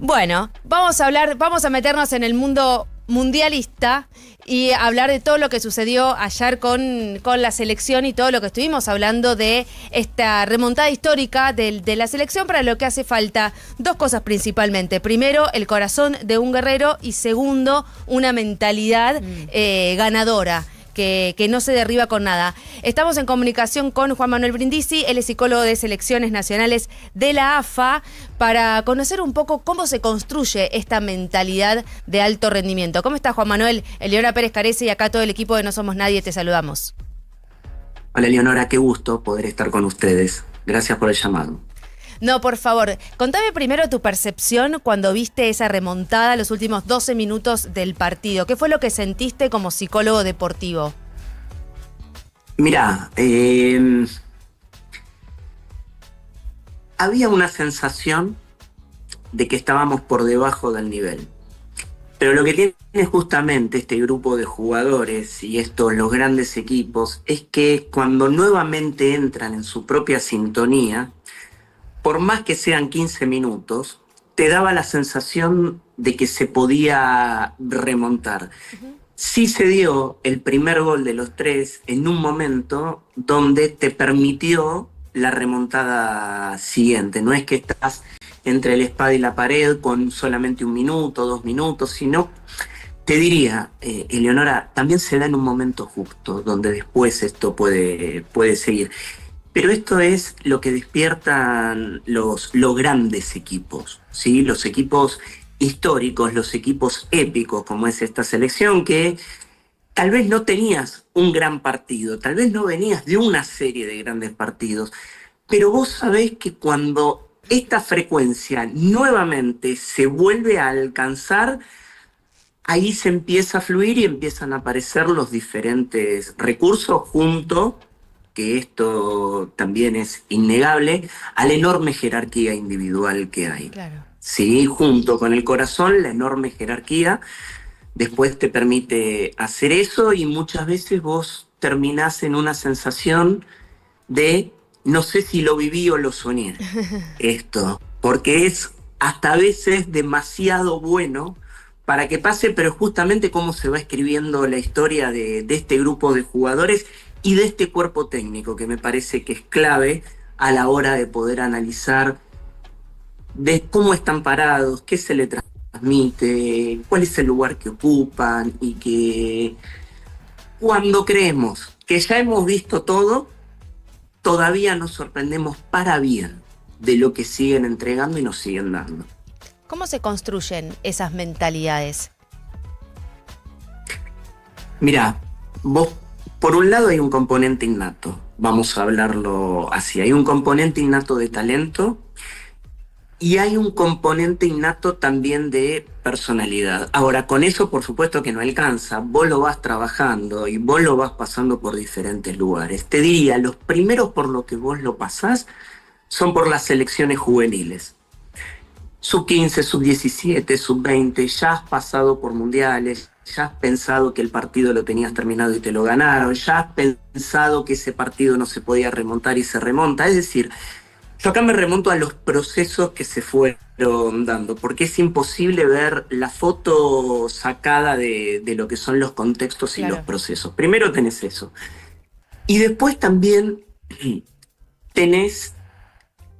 Bueno, vamos a meternos en el mundo mundialista y hablar de todo lo que sucedió ayer con la selección y todo lo que estuvimos hablando de esta remontada histórica de la selección, para lo que hace falta dos cosas principalmente. Primero, el corazón de un guerrero y segundo, una mentalidad ganadora. Que no se derriba con nada. Estamos en comunicación con Juan Manuel Brindisi, él es psicólogo de selecciones nacionales de la AFA, para conocer un poco cómo se construye esta mentalidad de alto rendimiento. ¿Cómo estás, Juan Manuel? Eleonora Pérez Carece y acá todo el equipo de No Somos Nadie te saludamos. Hola, Eleonora, qué gusto poder estar con ustedes. Gracias por el llamado. No, por favor, contame primero tu percepción cuando viste esa remontada los últimos 12 minutos del partido. ¿Qué fue lo que sentiste como psicólogo deportivo? Mirá, había una sensación de que estábamos por debajo del nivel. Pero lo que tiene justamente este grupo de jugadores y los grandes equipos es que cuando nuevamente entran en su propia sintonía, por más que sean 15 minutos, te daba la sensación de que se podía remontar. Sí se dio el primer gol de los tres en un momento donde te permitió la remontada siguiente. No es que estás entre la espada y la pared con solamente 1 minuto, 2 minutos, sino, te diría, Eleonora, también se da en un momento justo, donde después esto puede seguir. Pero esto es lo que despiertan los grandes equipos, ¿sí? Los equipos históricos, los equipos épicos, como es esta selección, que tal vez no tenías un gran partido, tal vez no venías de una serie de grandes partidos, pero vos sabés que cuando esta frecuencia nuevamente se vuelve a alcanzar, ahí se empieza a fluir y empiezan a aparecer los diferentes recursos junto, que esto también es innegable, a la enorme jerarquía individual que hay. Claro. Sí, junto con el corazón, la enorme jerarquía, después te permite hacer eso y muchas veces vos terminás en una sensación de no sé si lo viví o lo soñé, esto, porque es hasta a veces demasiado bueno para que pase, pero justamente cómo se va escribiendo la historia de este grupo de jugadores y de este cuerpo técnico, que me parece que es clave a la hora de poder analizar de cómo están parados, qué se le transmite, cuál es el lugar que ocupan, y que cuando creemos que ya hemos visto todo, todavía nos sorprendemos para bien de lo que siguen entregando y nos siguen dando. ¿Cómo se construyen esas mentalidades? Mirá, vos, por un lado hay un componente innato, vamos a hablarlo así, hay un componente innato de talento y hay un componente innato también de personalidad. Ahora, con eso por supuesto que no alcanza, vos lo vas trabajando y vos lo vas pasando por diferentes lugares. Te diría, los primeros por lo que vos lo pasás son por las selecciones juveniles. Sub-15, sub-17, sub-20, ya has pasado por mundiales, ya has pensado que el partido lo tenías terminado y te lo ganaron, ya has pensado que ese partido no se podía remontar y se remonta. Es decir, yo acá me remonto a los procesos que se fueron dando, porque es imposible ver la foto sacada de lo que son los contextos y los procesos. Primero tenés eso. Y después también tenés,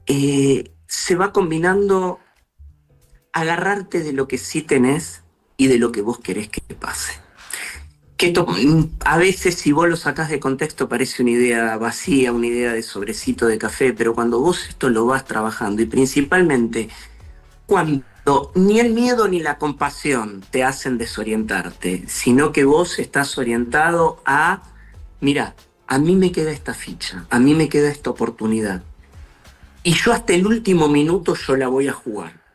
se va combinando agarrarte de lo que sí tenés y de lo que vos querés que pase. Que esto, a veces, si vos lo sacás de contexto, parece una idea vacía, una idea de sobrecito de café, pero cuando vos esto lo vas trabajando, y principalmente cuando ni el miedo ni la compasión te hacen desorientarte, sino que vos estás orientado a, mira, a mí me queda esta ficha, a mí me queda esta oportunidad, y yo hasta el último minuto yo la voy a jugar,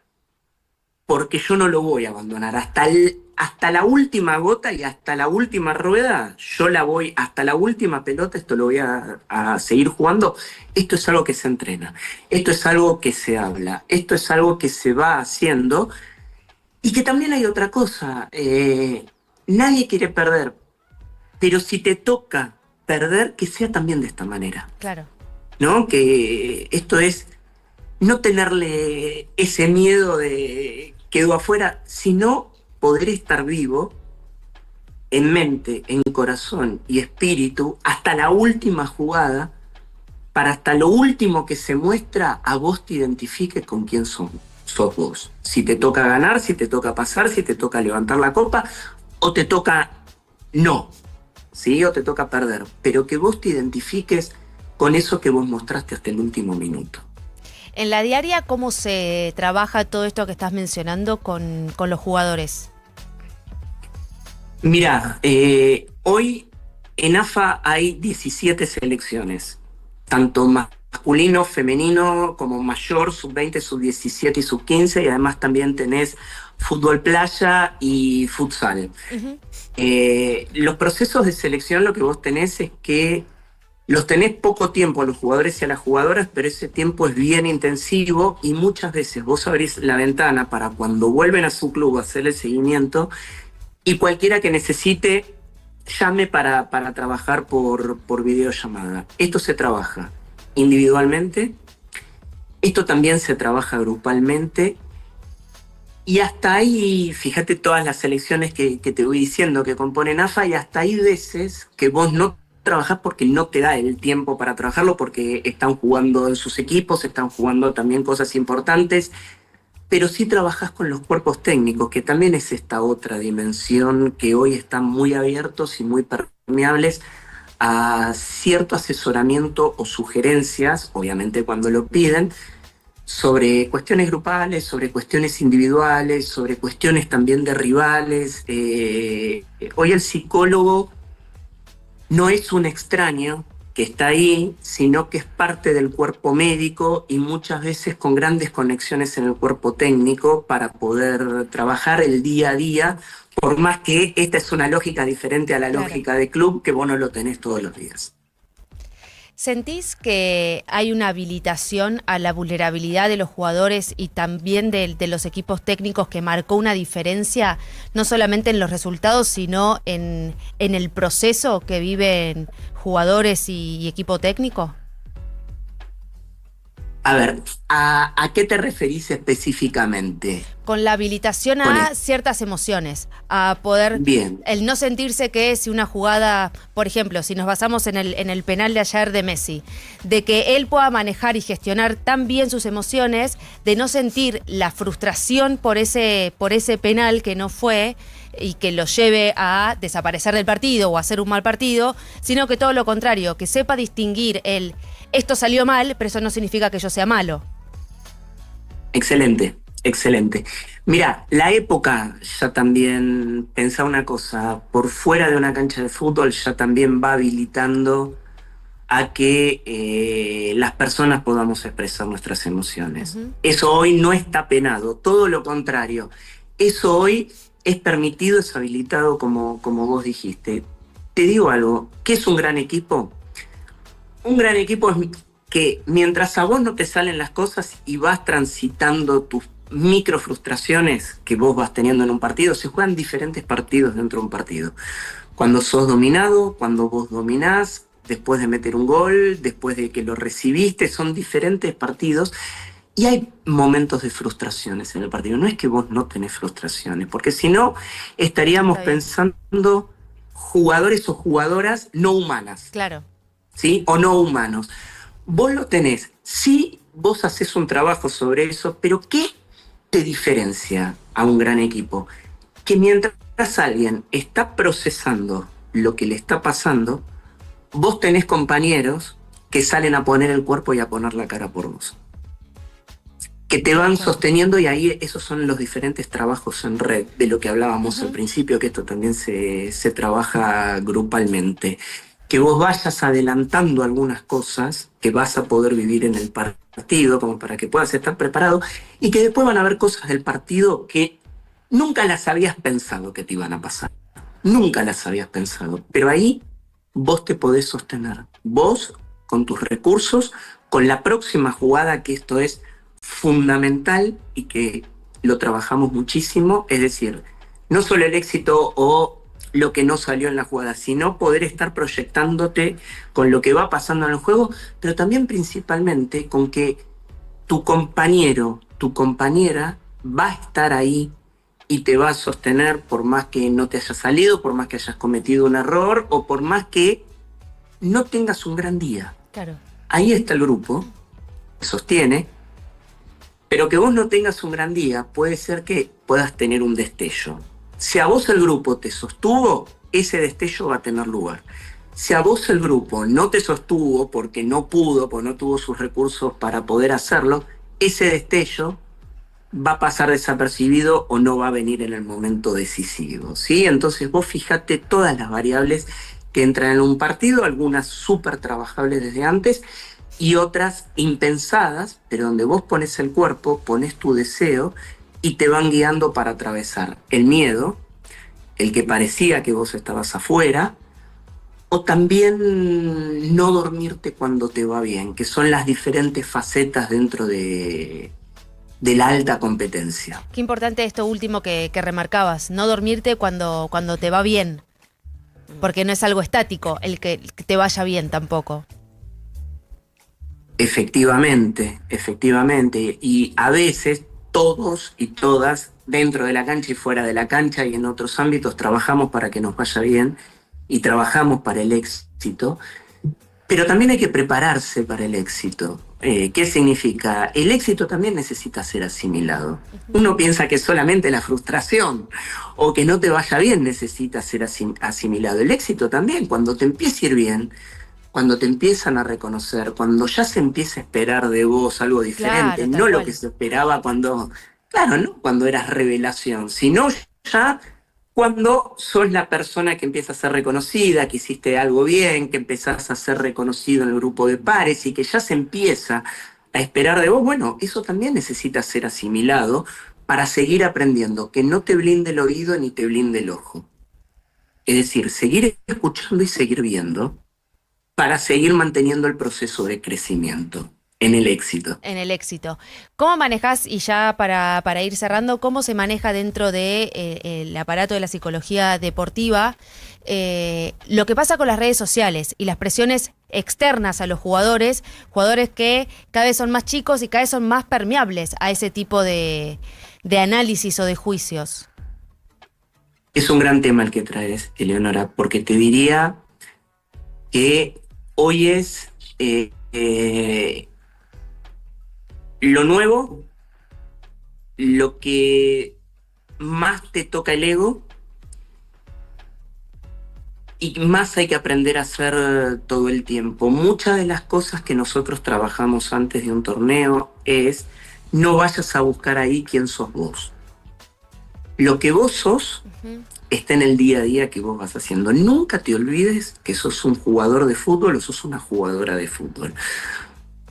porque yo no lo voy a abandonar. Hasta la última gota y hasta la última rueda, yo la voy, hasta la última pelota, esto lo voy a seguir jugando. Esto es algo que se entrena, esto es algo que se habla, esto es algo que se va haciendo. Y que también hay otra cosa, nadie quiere perder, pero si te toca perder, que sea también de esta manera. Claro. ¿No? Que esto es no tenerle ese miedo de quedó afuera, sino poder estar vivo en mente, en corazón y espíritu hasta la última jugada, para hasta lo último que se muestra a vos te identifique con quién sos vos. Si te toca ganar, si te toca pasar, si te toca levantar la copa o te toca no, ¿sí? O te toca perder, pero que vos te identifiques con eso que vos mostraste hasta el último minuto. En la diaria, ¿cómo se trabaja todo esto que estás mencionando con los jugadores? Mirá, hoy en AFA hay 17 selecciones, tanto masculino, femenino, como mayor, sub-20, sub-17 y sub-15, y además también tenés fútbol playa y futsal. Uh-huh. Los procesos de selección, lo que vos tenés es que los tenés poco tiempo a los jugadores y a las jugadoras, pero ese tiempo es bien intensivo y muchas veces vos abrís la ventana para cuando vuelven a su club a hacer el seguimiento, y cualquiera que necesite llame para trabajar por videollamada. Esto se trabaja individualmente, esto también se trabaja grupalmente, y hasta ahí, fíjate todas las selecciones que te voy diciendo que componen AFA, y hasta hay veces que vos no trabajás porque no te da el tiempo para trabajarlo, porque están jugando en sus equipos, están jugando también cosas importantes, pero sí trabajás con los cuerpos técnicos, que también es esta otra dimensión que hoy están muy abiertos y muy permeables a cierto asesoramiento o sugerencias, obviamente cuando lo piden, sobre cuestiones grupales, sobre cuestiones individuales, sobre cuestiones también de rivales. Hoy el psicólogo no es un extraño que está ahí, sino que es parte del cuerpo médico y muchas veces con grandes conexiones en el cuerpo técnico para poder trabajar el día a día, por más que esta es una lógica diferente a la lógica de club, que vos no lo tenés todos los días. ¿Sentís que hay una habilitación a la vulnerabilidad de los jugadores y también de los equipos técnicos que marcó una diferencia, no solamente en los resultados, sino en el proceso que viven jugadores y equipo técnico? A ver, ¿a qué te referís específicamente? con la habilitación a ciertas emociones, a poder, el no sentirse que si una jugada, por ejemplo, si nos basamos en el penal de ayer de Messi, de que él pueda manejar y gestionar tan bien sus emociones, de no sentir la frustración por ese penal que no fue y que lo lleve a desaparecer del partido o a hacer un mal partido, sino que todo lo contrario, que sepa distinguir esto salió mal, pero eso no significa que yo sea malo. Excelente. Excelente. Mira, la época ya también, pensá una cosa, por fuera de una cancha de fútbol ya también va habilitando a que las personas podamos expresar nuestras emociones. Eso hoy no está penado, todo lo contrario. Eso hoy es permitido, es habilitado como vos dijiste. Te digo algo, ¿qué es un gran equipo? Un gran equipo es que mientras a vos no te salen las cosas y vas transitando tus micro frustraciones que vos vas teniendo en un partido, se juegan diferentes partidos dentro de un partido. Cuando sos dominado, cuando vos dominás, después de meter un gol, después de que lo recibiste, son diferentes partidos y hay momentos de frustraciones en el partido. No es que vos no tenés frustraciones, porque si no estaríamos pensando jugadores o jugadoras no humanas. Claro. ¿Sí? O no humanos. Vos lo tenés. Sí, vos haces un trabajo sobre eso, pero ¿qué te diferencia a un gran equipo? Que mientras alguien está procesando lo que le está pasando, vos tenés compañeros que salen a poner el cuerpo y a poner la cara por vos, que te van sosteniendo, y ahí esos son los diferentes trabajos en red, de lo que hablábamos al principio, que esto también se trabaja grupalmente. Que vos vayas adelantando algunas cosas que vas a poder vivir en el partido, como para que puedas estar preparado, y que después van a haber cosas del partido que nunca las habías pensado que te iban a pasar. Nunca las habías pensado. Pero ahí vos te podés sostener. Vos, con tus recursos, con la próxima jugada, que esto es fundamental y que lo trabajamos muchísimo, es decir, no solo el éxito o lo que no salió en la jugada, sino poder estar proyectándote con lo que va pasando en el juego, pero también principalmente con que tu compañero, tu compañera va a estar ahí y te va a sostener por más que no te haya salido, por más que hayas cometido un error o por más que no tengas un gran día. Claro. Ahí está el grupo, te sostiene, pero que vos no tengas un gran día puede ser que puedas tener un destello. Si a vos el grupo te sostuvo, ese destello va a tener lugar. Si a vos el grupo no te sostuvo porque no pudo, porque no tuvo sus recursos para poder hacerlo, ese destello va a pasar desapercibido o no va a venir en el momento decisivo, ¿sí? Entonces vos fijate todas las variables que entran en un partido, algunas súper trabajables desde antes y otras impensadas, pero donde vos pones el cuerpo, pones tu deseo y te van guiando para atravesar el miedo, el que parecía que vos estabas afuera, o también no dormirte cuando te va bien, que son las diferentes facetas dentro de la alta competencia. Qué importante esto último que remarcabas, no dormirte cuando te va bien, porque no es algo estático el que te vaya bien tampoco. Efectivamente, y a veces todos y todas, dentro de la cancha y fuera de la cancha y en otros ámbitos, trabajamos para que nos vaya bien y trabajamos para el éxito, pero también hay que prepararse para el éxito. ¿Qué significa? El éxito también necesita ser asimilado. Uno piensa que solamente la frustración o que no te vaya bien necesita ser asimilado. El éxito también, cuando te empieza a ir bien, cuando te empiezan a reconocer, cuando ya se empieza a esperar de vos algo diferente, claro, no lo que se esperaba cuando eras revelación, sino ya cuando sos la persona que empieza a ser reconocida, que hiciste algo bien, que empezás a ser reconocido en el grupo de pares y que ya se empieza a esperar de vos, bueno, eso también necesita ser asimilado para seguir aprendiendo, que no te blinde el oído ni te blinde el ojo. Es decir, seguir escuchando y seguir viendo, para seguir manteniendo el proceso de crecimiento en el éxito. En el éxito. ¿Cómo manejás, y ya para ir cerrando, cómo se maneja dentro el aparato de la psicología deportiva lo que pasa con las redes sociales y las presiones externas a los jugadores que cada vez son más chicos y cada vez son más permeables a ese tipo de de análisis o de juicios? Es un gran tema el que traes, Eleonora, porque te diría que hoy es lo nuevo, lo que más te toca el ego y más hay que aprender a hacer todo el tiempo. Muchas de las cosas que nosotros trabajamos antes de un torneo es no vayas a buscar ahí quién sos vos. Lo que vos sos está en el día a día que vos vas haciendo. Nunca te olvides que sos un jugador de fútbol o sos una jugadora de fútbol.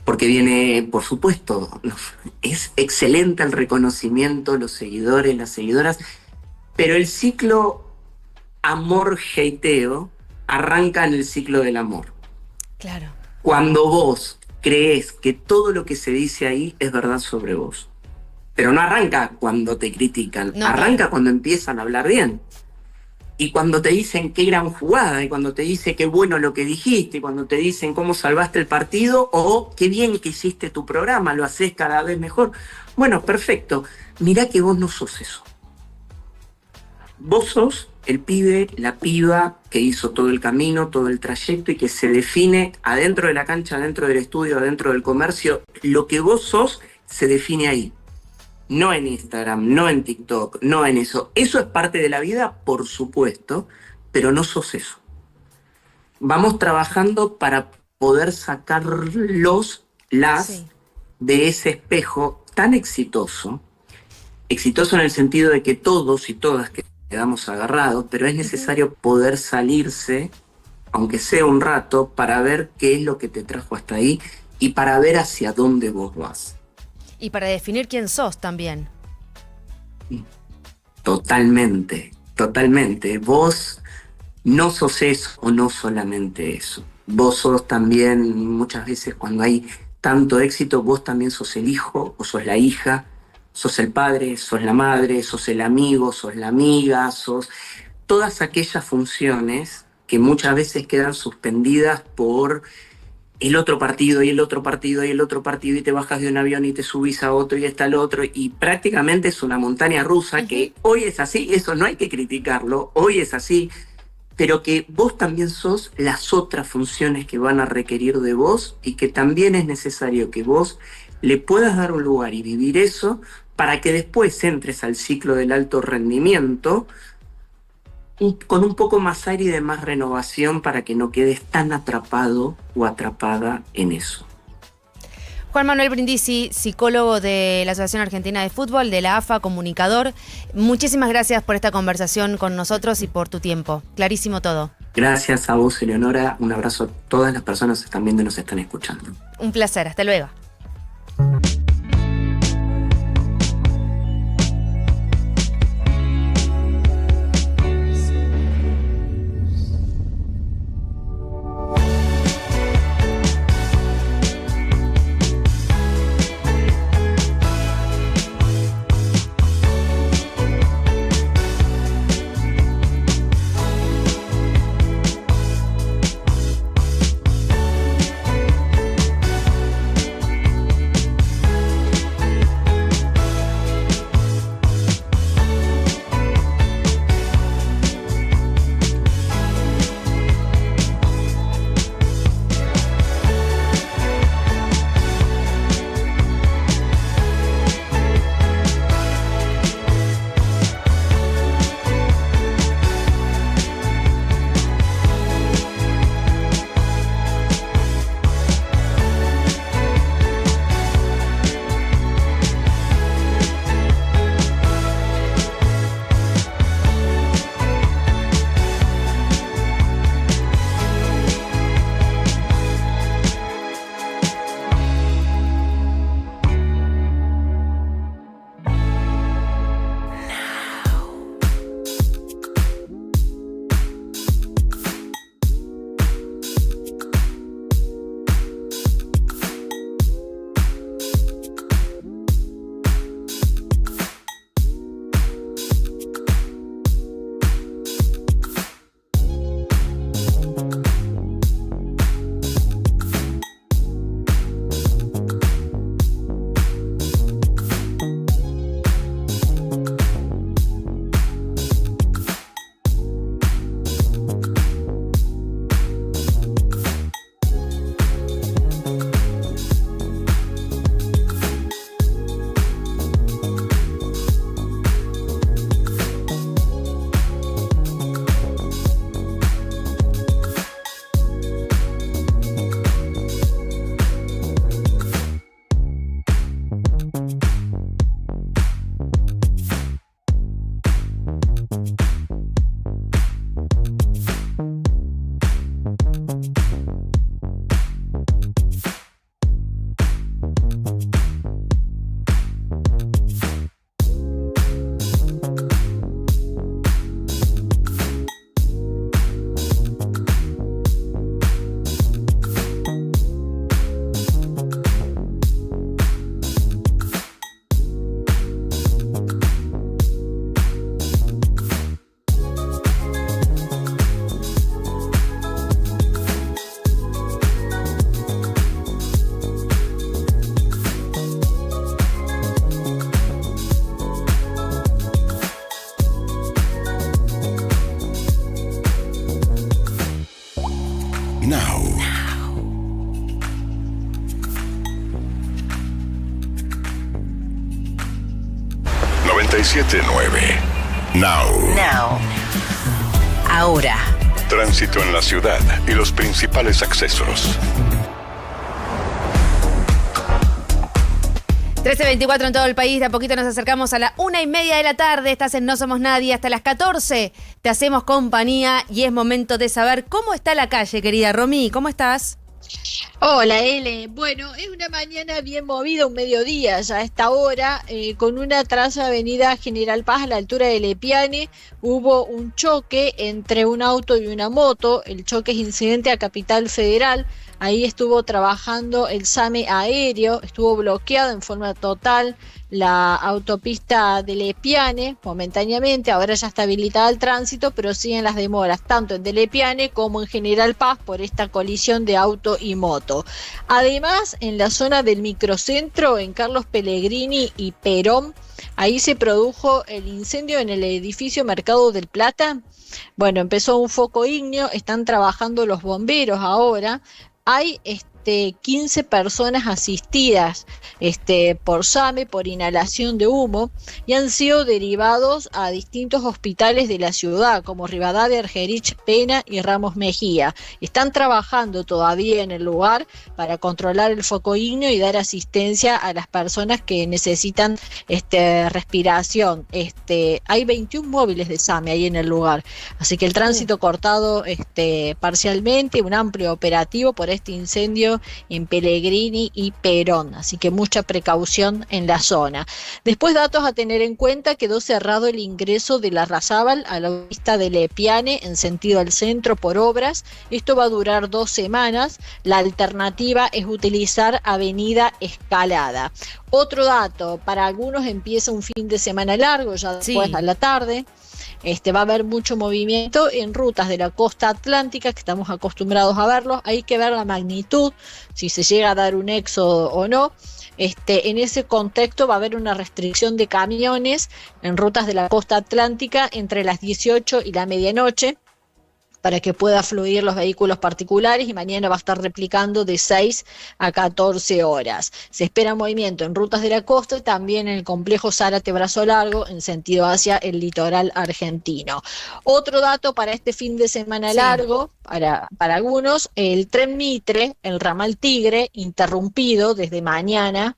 Porque viene, por supuesto, es excelente el reconocimiento, los seguidores, las seguidoras, pero el ciclo amor-hateo arranca en el ciclo del amor. Claro. Cuando vos crees que todo lo que se dice ahí es verdad sobre vos. Pero no arranca cuando te critican, No, arranca cuando empiezan a hablar bien. Y cuando te dicen qué gran jugada, y cuando te dicen qué bueno lo que dijiste, y cuando te dicen cómo salvaste el partido, o qué bien que hiciste tu programa, lo haces cada vez mejor. Bueno, perfecto. Mirá que vos no sos eso. Vos sos el pibe, la piba que hizo todo el camino, todo el trayecto y que se define adentro de la cancha, adentro del estudio, adentro del comercio. Lo que vos sos se define ahí. No en Instagram, no en TikTok, no en eso. Eso es parte de la vida, por supuesto, pero no sos eso. Vamos trabajando para poder sacarlos, de ese espejo tan exitoso. Exitoso en el sentido de que todos y todas quedamos agarrados, pero es necesario poder salirse, aunque sea un rato, para ver qué es lo que te trajo hasta ahí y para ver hacia dónde vos vas. Y para definir quién sos también. Totalmente, totalmente. Vos no sos eso o no solamente eso. Vos sos también, muchas veces cuando hay tanto éxito, vos también sos el hijo o sos la hija, sos el padre, sos la madre, sos el amigo, sos la amiga, sos todas aquellas funciones que muchas veces quedan suspendidas por el otro partido y el otro partido y el otro partido y te bajas de un avión y te subís a otro y está el otro y prácticamente es una montaña rusa que hoy es así, eso no hay que criticarlo, hoy es así, pero que vos también sos las otras funciones que van a requerir de vos y que también es necesario que vos le puedas dar un lugar y vivir eso para que después entres al ciclo del alto rendimiento con un poco más aire y de más renovación para que no quedes tan atrapado o atrapada en eso. Juan Manuel Brindisi, psicólogo de la Asociación Argentina de Fútbol, de la AFA, comunicador. Muchísimas gracias por esta conversación con nosotros y por tu tiempo. Clarísimo todo. Gracias a vos, Eleonora. Un abrazo a todas las personas que están viendo y nos están escuchando. Un placer. Hasta luego. 979. Now. Ahora. Tránsito en la ciudad y los principales accesos. 13:24 en todo el país. De a poquito nos acercamos a la 1:30 de la tarde. Estás en No Somos Nadie. Hasta las 14 te hacemos compañía y es momento de saber cómo está la calle, querida Romy. ¿Cómo estás? Hola, Ele. Bueno, es una mañana bien movida, un mediodía ya a esta hora, con una traza avenida General Paz a la altura de Lepiane. Hubo un choque entre un auto y una moto. El choque es incidente a Capital Federal. Ahí estuvo trabajando el SAME aéreo, estuvo bloqueado en forma total la autopista de Lepiane momentáneamente. Ahora ya está habilitada el tránsito, pero siguen las demoras tanto en de Lepiane como en General Paz por esta colisión de auto y moto. Además, en la zona del microcentro, en Carlos Pellegrini y Perón, ahí se produjo el incendio en el edificio Mercado del Plata. Bueno, empezó un foco ígneo, están trabajando los bomberos ahora. Hay 15 personas asistidas por SAME, por inhalación de humo, y han sido derivados a distintos hospitales de la ciudad, como Rivadavia, Argerich, Pena y Ramos Mejía. Están trabajando todavía en el lugar para controlar el foco ígneo y dar asistencia a las personas que necesitan respiración. Hay 21 móviles de SAME ahí en el lugar, así que el tránsito cortado parcialmente, un amplio operativo por este incendio en Pellegrini y Perón, así que mucha precaución en la zona. Después, datos a tener en cuenta: quedó cerrado el ingreso de la Larrazábal a la pista de Lepiane en sentido al centro por obras. Esto va a durar 2 semanas. La alternativa es utilizar Avenida Escalada. Otro dato: para algunos empieza un fin de semana largo, ya después a la tarde. Va a haber mucho movimiento en rutas de la costa atlántica, que estamos acostumbrados a verlos. Hay que ver la magnitud, si se llega a dar un éxodo o no. En ese contexto va a haber una restricción de camiones en rutas de la costa atlántica entre las 18 y la medianoche, para que pueda fluir los vehículos particulares, y mañana va a estar replicando de 6 a 14 horas. Se espera movimiento en rutas de la costa y también en el complejo Zárate-Brazo Largo en sentido hacia el litoral argentino. Otro dato para este fin de semana largo, para algunos: el tren Mitre, el ramal Tigre, interrumpido desde mañana,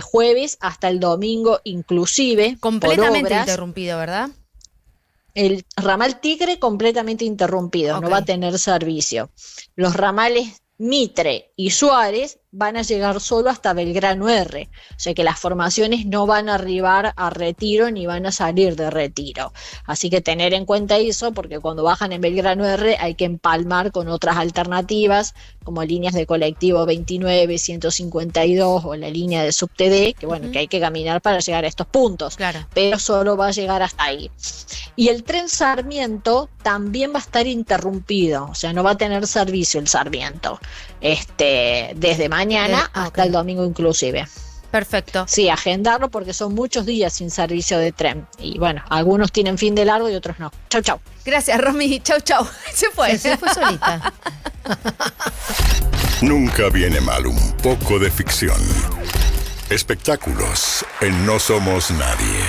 jueves, hasta el domingo inclusive. Completamente interrumpido, ¿verdad? El ramal Tigre completamente interrumpido, no va a tener servicio. Los ramales Mitre y Suárez van a llegar solo hasta Belgrano R, o sea que las formaciones no van a arribar a Retiro ni van a salir de Retiro. Así que tener en cuenta eso, porque cuando bajan en Belgrano R hay que empalmar con otras alternativas, como líneas de colectivo 29, 152 o la línea de SubTD, que bueno, que hay que caminar para llegar a estos puntos, pero solo va a llegar hasta ahí. Y el tren Sarmiento también va a estar interrumpido, o sea, no va a tener servicio el Sarmiento, desde mañana hasta el domingo inclusive. Perfecto. Sí, agendarlo porque son muchos días sin servicio de tren. Y bueno, algunos tienen fin de largo y otros no. Chau, chau. Gracias, Romy. Chau, chau. Se fue solita. Nunca viene mal un poco de ficción. Espectáculos en No Somos Nadie.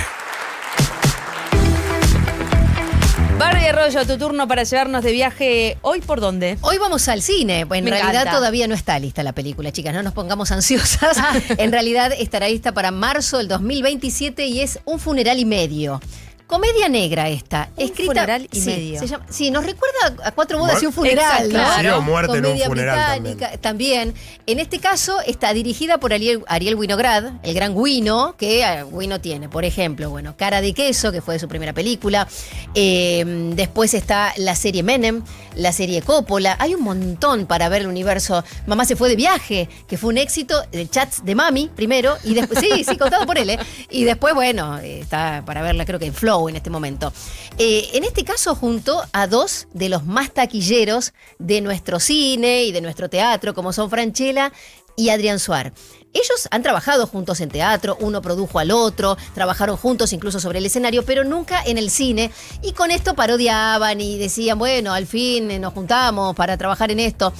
Barbie Arroyo, tu turno para llevarnos de viaje. ¿Hoy por dónde? Hoy vamos al cine. Pues en realidad todavía no está lista la película, chicas, no nos pongamos ansiosas. En realidad estará lista para marzo del 2027 y es Un funeral y medio. Comedia negra esta, escrita. Funeral y medio. Se llama, nos recuerda a Cuatro bodas y un funeral, ¿no? Claro. Muerte en un Comedia funeral británica también. En este caso está dirigida por Ariel Winograd, el gran Wino, que Wino tiene, por ejemplo, Cara de queso, que fue de su primera película. Después está la serie Menem, la serie Coppola. Hay un montón para ver el universo. Mamá se fue de viaje, que fue un éxito. El Chats de Mami, primero, y después, sí, contado por él, Y después, está para verla, creo que en Flow en este momento. En este caso, junto a dos de los más taquilleros de nuestro cine y de nuestro teatro, como son Francella y Adrián Suar. Ellos han trabajado juntos en teatro, uno produjo al otro, trabajaron juntos incluso sobre el escenario, pero nunca en el cine. Y con esto parodiaban y decían, al fin nos juntamos para trabajar en esto.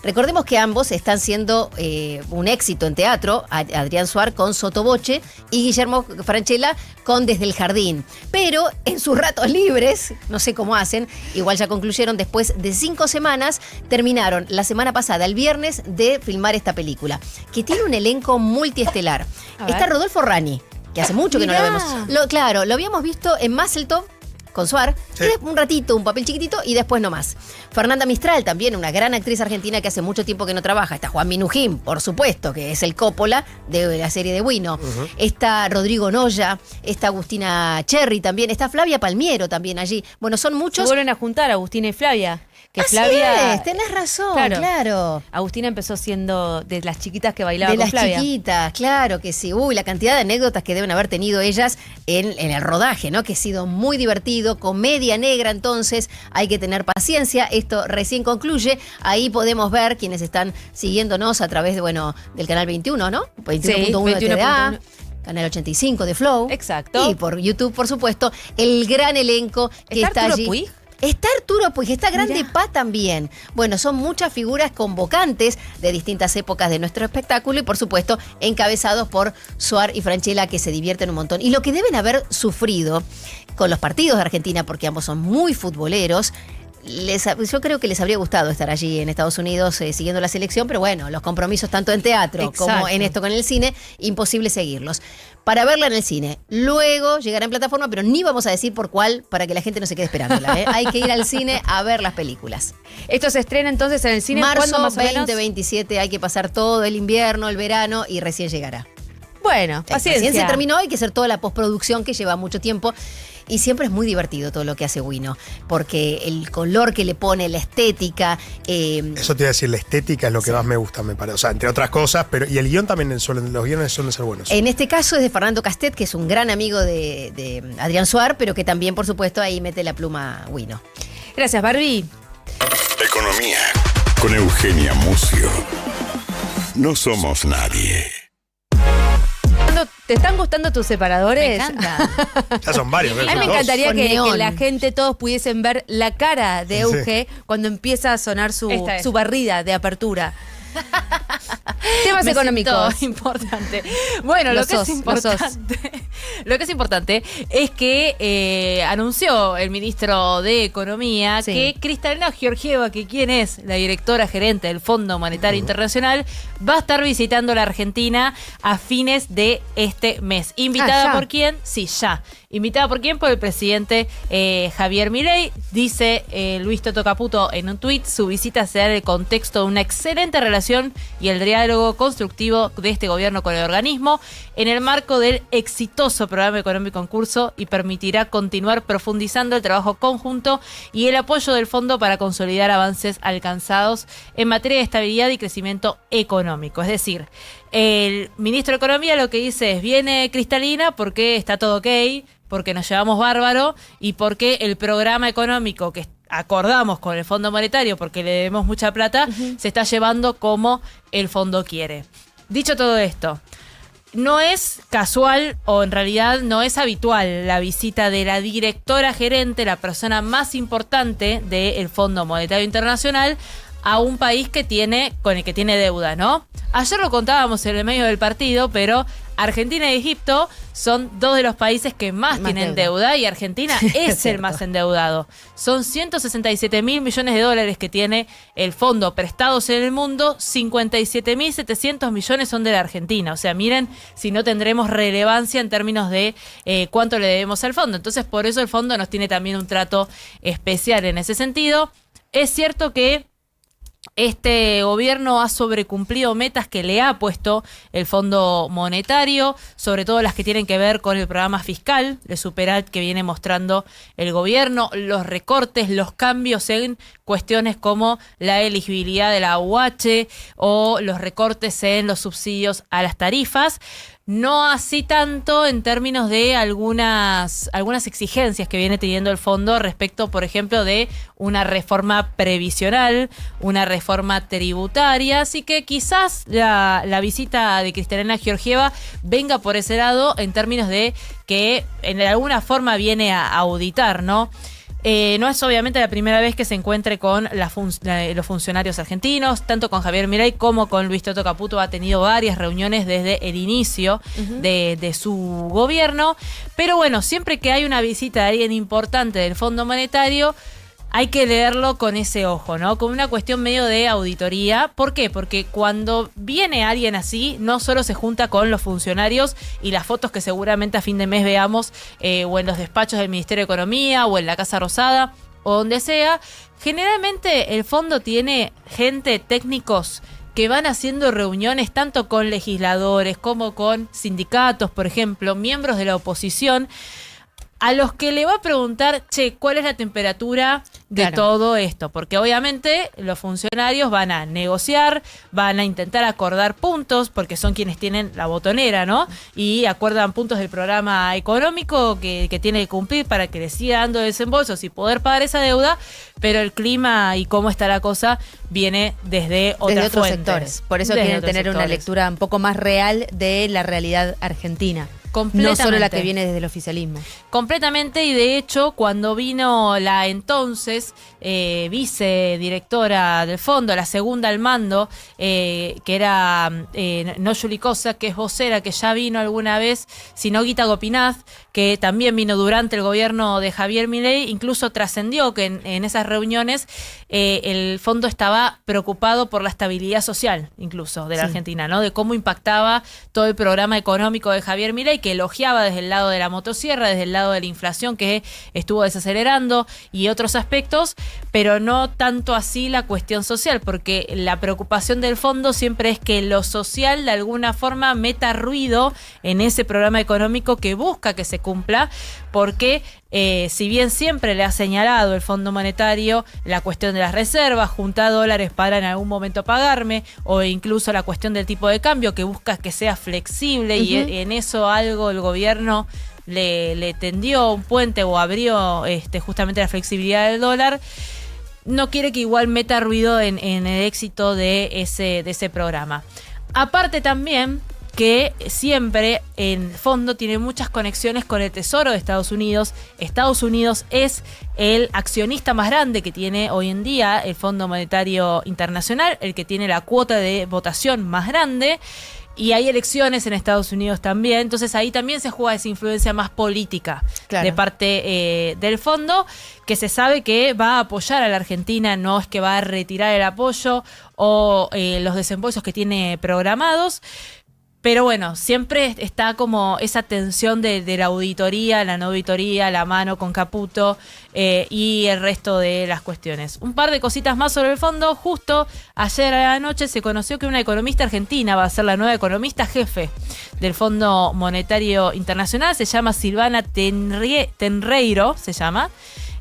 Recordemos que ambos están siendo un éxito en teatro, Adrián Suar con Sotoboche y Guillermo Francella con Desde el Jardín. Pero en sus ratos libres, no sé cómo hacen, igual ya concluyeron después de 5 semanas, terminaron la semana pasada, el viernes, de filmar esta película, que tiene un elenco multiestelar. Está Rodolfo Rani, que hace mucho que no lo vemos. Claro, lo habíamos visto en Muscletop con Suar, sí. Un ratito, un papel chiquitito y después no más. Fernanda Mistral, también una gran actriz argentina que hace mucho tiempo que no trabaja. Está Juan Minujín, por supuesto, que es el Coppola de la serie de Wino. Está Rodrigo Noya, está Agustina Cherry también, está Flavia Palmiero también allí. Bueno, son muchos. Se vuelven a juntar Agustina y Flavia. Que Así Flavia, es, tenés razón, claro. Agustina empezó siendo de las chiquitas que bailaban con Flavia. De las chiquitas, claro que sí. Uy, la cantidad de anécdotas que deben haber tenido ellas en el rodaje, ¿no? Que ha sido muy divertido, comedia negra, entonces hay que tener paciencia. Esto recién concluye. Ahí podemos ver quienes están siguiéndonos a través de, del canal 21, ¿no? 21.1 de TDA. Canal 85 de Flow. Exacto. Y por YouTube, por supuesto, el gran elenco que está allí. Puig? Está Arturo Puig, está Grande Pa también. Bueno, son muchas figuras convocantes de distintas épocas de nuestro espectáculo y, por supuesto, encabezados por Suar y Francella, que se divierten un montón. Y lo que deben haber sufrido con los partidos de Argentina, porque ambos son muy futboleros, yo creo que les habría gustado estar allí en Estados Unidos siguiendo la selección, pero bueno, los compromisos tanto en teatro como en esto con el cine, imposible seguirlos. Para verla en el cine, luego llegará en plataforma, pero ni vamos a decir por cuál para que la gente no se quede esperándola. Hay que ir al cine a ver las películas. Esto se estrena entonces en el cine. Marzo más 2027, hay que pasar todo el invierno, el verano y recién llegará. Bueno, paciencia. Recién se terminó, hay que hacer toda la postproducción que lleva mucho tiempo. Y siempre es muy divertido todo lo que hace Wino, porque el color que le pone, la estética. Eso te iba a decir, la estética es lo que más me gusta, me parece. O sea, entre otras cosas, pero y el guión también, los guiones suelen ser buenos. En este caso es de Fernando Castet, que es un gran amigo de Adrián Suar, pero que también, por supuesto, ahí mete la pluma Wino. Gracias, Barbie. Economía, con Eugenia Mucio. No somos nadie. ¿Te están gustando tus separadores? Me encanta. Ya son varios. A mí me encantaría que la gente, todos pudiesen ver la cara de Euge cuando empieza a sonar su barrida de apertura. Temas económicos. Importante. Bueno, lo que es importante es que anunció el ministro de Economía que Kristalina Georgieva, que quien es la directora gerente del Fondo Monetario Internacional, va a estar visitando la Argentina a fines de este mes. ¿Invitada por quién? Sí, ya. ¿Invitada por quién? Por el presidente Javier Milei. Dice Luis Toto Caputo en un tuit, su visita se da en el contexto de una excelente relación y el diálogo constructivo de este gobierno con el organismo en el marco del exitoso programa económico en curso y permitirá continuar profundizando el trabajo conjunto y el apoyo del fondo para consolidar avances alcanzados en materia de estabilidad y crecimiento económico. Es decir, el ministro de Economía lo que dice es, viene Kristalina porque está todo ok, porque nos llevamos bárbaro y porque el programa económico que acordamos con el Fondo Monetario, porque le debemos mucha plata, se está llevando como el fondo quiere. Dicho todo esto, no es casual o en realidad no es habitual la visita de la directora gerente, la persona más importante del Fondo Monetario Internacional, a un país con el que tiene deuda, ¿no? Ayer lo contábamos en el medio del partido, pero Argentina y Egipto son dos de los países que más tienen deuda y Argentina es el más endeudado. Son 167.000 millones de dólares que tiene el fondo prestados en el mundo, 57.700 millones son de la Argentina. O sea, miren si no tendremos relevancia en términos de cuánto le debemos al fondo. Entonces, por eso el fondo nos tiene también un trato especial en ese sentido. Es cierto que este gobierno ha sobrecumplido metas que le ha puesto el Fondo Monetario, sobre todo las que tienen que ver con el programa fiscal, el superávit que viene mostrando el gobierno, los recortes, los cambios en cuestiones como la elegibilidad de la UH o los recortes en los subsidios a las tarifas. No así tanto en términos de algunas exigencias que viene teniendo el fondo respecto, por ejemplo, de una reforma previsional, una reforma tributaria. Así que quizás la visita de Kristalina Georgieva venga por ese lado en términos de que en alguna forma viene a auditar, ¿no? No es obviamente la primera vez que se encuentre con los funcionarios argentinos, tanto con Javier Milei como con Luis Toto Caputo. Ha tenido varias reuniones desde el inicio de su gobierno, pero bueno, siempre que hay una visita de alguien importante del Fondo Monetario, hay que leerlo con ese ojo, ¿no? Como una cuestión medio de auditoría. ¿Por qué? Porque cuando viene alguien así, no solo se junta con los funcionarios y las fotos que seguramente a fin de mes veamos o en los despachos del Ministerio de Economía o en la Casa Rosada o donde sea. Generalmente el fondo tiene gente, técnicos, que van haciendo reuniones tanto con legisladores como con sindicatos, por ejemplo, miembros de la oposición, a los que le va a preguntar, ¿cuál es la temperatura de todo esto? Porque obviamente los funcionarios van a negociar, van a intentar acordar puntos, porque son quienes tienen la botonera, ¿no? Y acuerdan puntos del programa económico que tiene que cumplir para que le siga dando desembolsos y poder pagar esa deuda, pero el clima y cómo está la cosa viene desde otros sectores. Por eso quieren tener una lectura un poco más real de la realidad argentina. No solo la que viene desde el oficialismo. Completamente, y de hecho, cuando vino la entonces vicedirectora del fondo, la segunda al mando, que era no Juli Cosa, que es vocera, que ya vino alguna vez, sino Guita Gopinath, que también vino durante el gobierno de Javier Milei, incluso trascendió que en esas reuniones el fondo estaba preocupado por la estabilidad social, incluso, de la Argentina, ¿no? De cómo impactaba todo el programa económico de Javier Milei, que elogiaba desde el lado de la motosierra, desde el lado de la inflación que estuvo desacelerando y otros aspectos, pero no tanto así la cuestión social, porque la preocupación del fondo siempre es que lo social de alguna forma meta ruido en ese programa económico que busca que se cumpla, porque si bien siempre le ha señalado el Fondo Monetario la cuestión de las reservas, juntar dólares para en algún momento pagarme, o incluso la cuestión del tipo de cambio, que busca que sea flexible, y en eso algo el gobierno le tendió un puente o abrió justamente la flexibilidad del dólar, no quiere que igual meta ruido en el éxito de ese programa. Aparte también que siempre en fondo tiene muchas conexiones con el Tesoro de Estados Unidos. Estados Unidos es el accionista más grande que tiene hoy en día el Fondo Monetario Internacional, el que tiene la cuota de votación más grande. Y hay elecciones en Estados Unidos también, entonces ahí también se juega esa influencia más política de parte del fondo, que se sabe que va a apoyar a la Argentina, no es que va a retirar el apoyo o los desembolsos que tiene programados. Pero bueno, siempre está como esa tensión de la auditoría, la no auditoría, la mano con Caputo y el resto de las cuestiones. Un par de cositas más sobre el fondo. Justo ayer a la noche se conoció que una economista argentina va a ser la nueva economista jefe del Fondo Monetario Internacional. Se llama Silvana Tenreiro, se llama.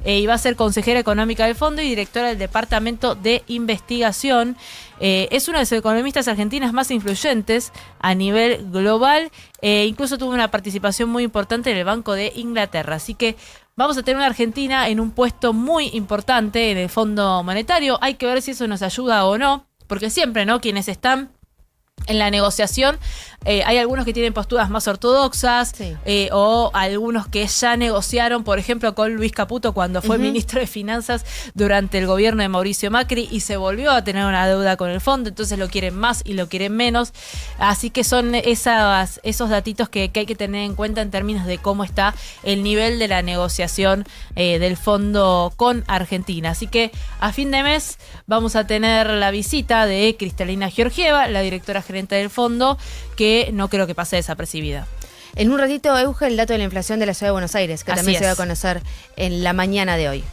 Y va a ser consejera económica del fondo y directora del Departamento de Investigación. Es una de las economistas argentinas más influyentes a nivel global. Incluso tuvo una participación muy importante en el Banco de Inglaterra. Así que vamos a tener una Argentina en un puesto muy importante en el Fondo Monetario. Hay que ver si eso nos ayuda o no, porque siempre, ¿no?, quienes están en la negociación, hay algunos que tienen posturas más ortodoxas, o algunos que ya negociaron, por ejemplo, con Luis Caputo cuando fue ministro de Finanzas durante el gobierno de Mauricio Macri y se volvió a tener una deuda con el fondo, entonces lo quieren más y lo quieren menos. Así que son esos datitos que hay que tener en cuenta en términos de cómo está el nivel de la negociación del fondo con Argentina. Así que a fin de mes vamos a tener la visita de Cristalina Georgieva, la directora gerente del fondo, que no creo que pase desapercibida. En un ratito, Euge, el dato de la inflación de la Ciudad de Buenos Aires, que también se va a conocer en la mañana de hoy.